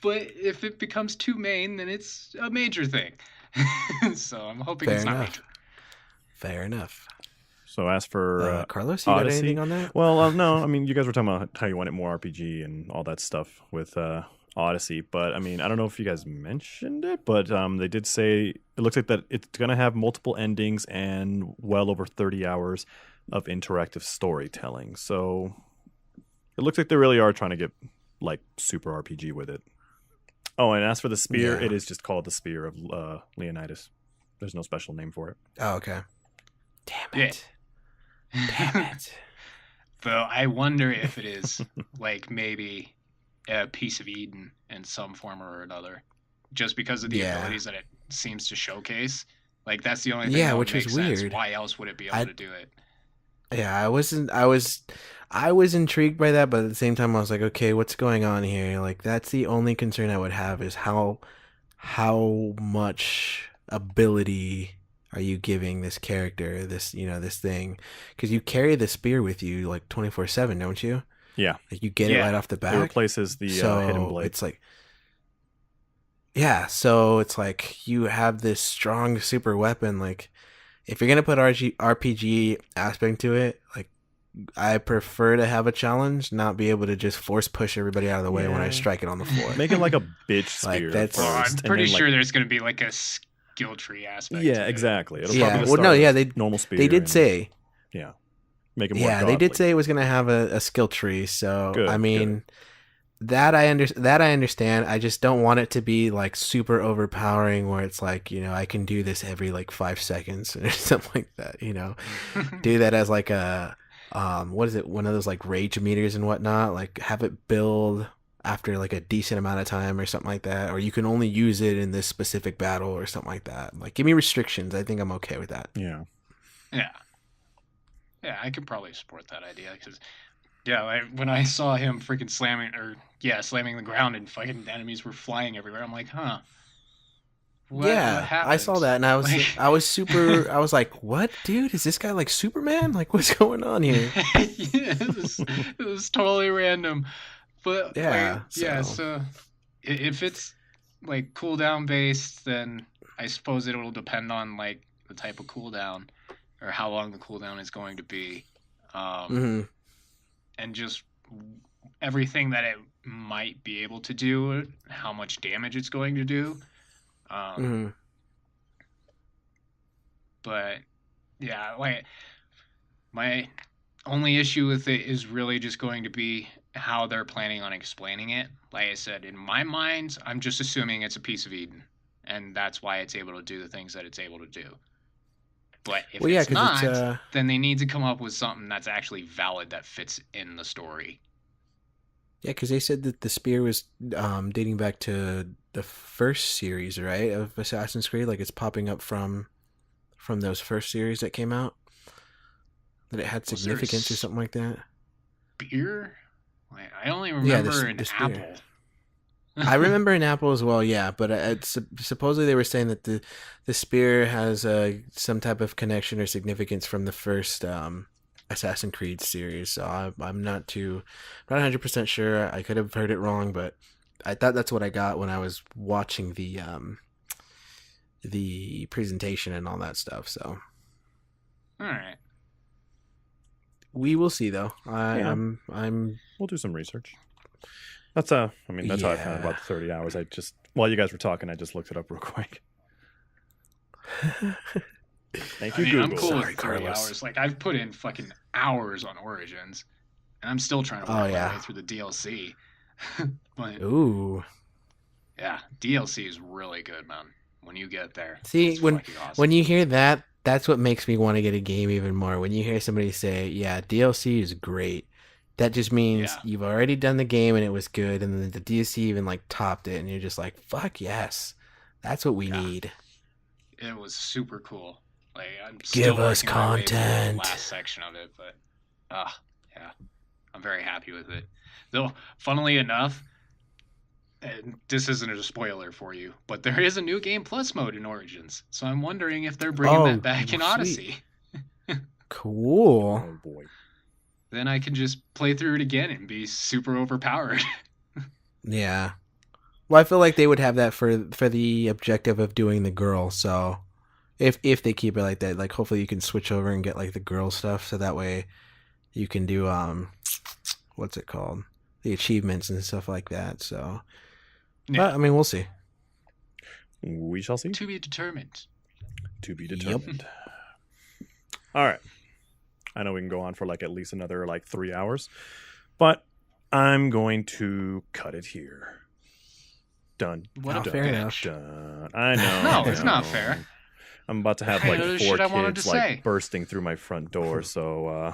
but if it becomes too main, then it's a major thing. So I'm hoping it's not major. Fair enough. So as for Carlos, you Odyssey, got anything on that? Well, no. I mean, you guys were talking about how you wanted more RPG and all that stuff with Odyssey, but I mean, I don't know if you guys mentioned it, but they did say it looks like that it's going to have multiple endings and well over 30 hours of interactive storytelling. So it looks like they really are trying to get like super RPG with it. Oh, and as for the spear, it is just called the Spear of Leonidas. There's no special name for it. Oh, okay. Damn it. Yeah. Damn it. Though I wonder if it is like maybe a piece of Eden in some form or another, just because of the abilities that it seems to showcase. Like, that's the only thing that would make sense. Weird. Why else would it be able to do it? Yeah, I was intrigued by that, but at the same time I was like, okay, what's going on here? Like, that's the only concern I would have is how much ability are you giving this character, this thing? Because you carry the spear with you like 24/7, don't you? Yeah. Like, you get it right off the bat. It replaces the hidden blade. It's like, yeah, so it's like you have this strong super weapon. Like, if you're gonna put RPG aspect to it, like, I prefer to have a challenge, not be able to just force push everybody out of the way when I strike it on the floor. Make it like a bitch spear. I'm pretty sure there's gonna be like a skill tree aspect. Yeah, exactly. It'll probably normal spear. They did say. Yeah. Make it more godly. They did say it was gonna have a skill tree. So good, I mean. Good. That I understand. I just don't want it to be like super overpowering where it's like, I can do this every like 5 seconds or something like that, Do that as like a what is it, one of those like rage meters and whatnot, like have it build after like a decent amount of time or something like that, or you can only use it in this specific battle or something like that. Like, give me restrictions. I think I'm okay with that. Yeah, I could probably support that idea because when I saw him freaking slamming the ground and fucking enemies were flying everywhere, I'm like, huh. What happened? I saw that and I was like, what, dude? Is this guy like Superman? Like, what's going on here? It was totally random. But so if it's like cooldown based, then I suppose it'll depend on like the type of cooldown or how long the cooldown is going to be, and just everything that it might be able to do, how much damage it's going to do. But yeah, like my only issue with it is really just going to be how they're planning on explaining it. Like I said, in my mind, I'm just assuming it's a piece of Eden, and that's why it's able to do the things that it's able to do. But if it's not, then they need to come up with something that's actually valid that fits in the story. Yeah, because they said that the spear was dating back to the first series, right, of Assassin's Creed. Like it's popping up from those first series that came out. That it had significance or something like that. Spear? I only remember an apple. I remember an apple as well, yeah. But supposedly they were saying that the spear has some type of connection or significance from the first Assassin's Creed series. So I'm not 100% sure. I could have heard it wrong, but I thought that's what I got when I was watching the presentation and all that stuff. So, all right. We will see, though. We'll do some research. That's how I found about the 30 hours. While you guys were talking, I just looked it up real quick. Thank you, Google. I'm cool with 30 hours. Like I've put in fucking hours on Origins, and I'm still trying to work my way through the DLC. But, yeah, DLC is really good, man. When you get there, see when you hear that. That's what makes me want to get a game even more. When you hear somebody say, yeah, DLC is great, that just means you've already done the game and it was good, and then the DLC even like topped it, and you're just like, fuck yes, that's what we need. It was super cool. Like I'm give us content. The last section of it, but yeah, I'm very happy with it. Though, funnily enough, and this isn't a spoiler for you, but there is a new Game Plus mode in Origins. So I'm wondering if they're bringing that back in Odyssey. Cool. Oh, boy. Then I can just play through it again and be super overpowered. Yeah. Well, I feel like they would have that for the objective of doing the girl. So if they keep it like that, like hopefully you can switch over and get like the girl stuff. So that way you can do, what's it called? The achievements and stuff like that. So... Yeah. But, I mean, we'll see. We shall see. To be determined. To be determined. Yep. All right. I know we can go on for like at least another like 3 hours, but I'm going to cut it here. Done. Fair enough. Done. I know. No, it's not fair. I'm about to have like 4 kids like bursting through my front door, so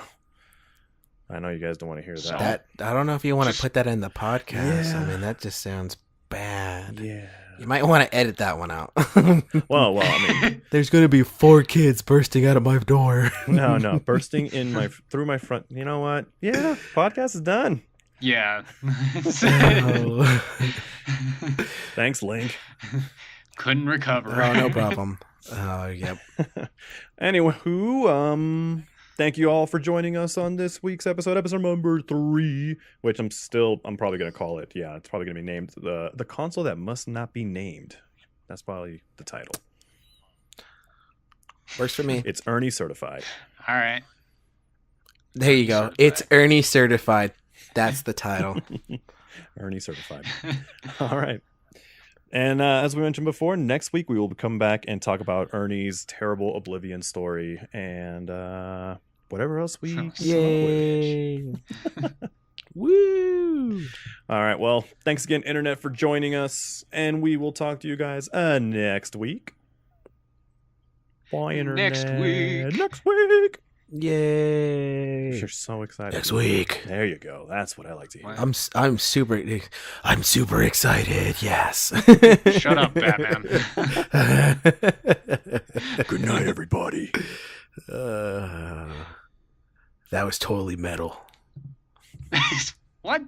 I know you guys don't want to hear that. I don't know if you want to put that in the podcast. Yeah. I mean, that just sounds bad. Yeah. You might want to edit that one out. well, I mean, there's going to be 4 kids bursting out of my door. No, bursting through my front. You know what? Yeah, podcast is done. Yeah. Thanks, Link. Couldn't recover. Oh, no problem. Oh, yep. Anyway, thank you all for joining us on this week's episode number 3, which I'm probably going to call it. Yeah, it's probably going to be named the console that must not be named. That's probably the title. Works for me. It's Ernie certified. All right. There you go. Certified. It's Ernie certified. That's the title. Ernie certified. All right. And as we mentioned before, next week we will come back and talk about Ernie's terrible Oblivion story and whatever else we come up with. Woo! All right. Well, thanks again, Internet, for joining us, and we will talk to you guys next week. Bye, Internet. Next week. Yay! You're so excited. Next week. There you go. That's what I like to hear. I'm super excited. Yes. Shut up, Batman. Good night, everybody. That was totally metal. What?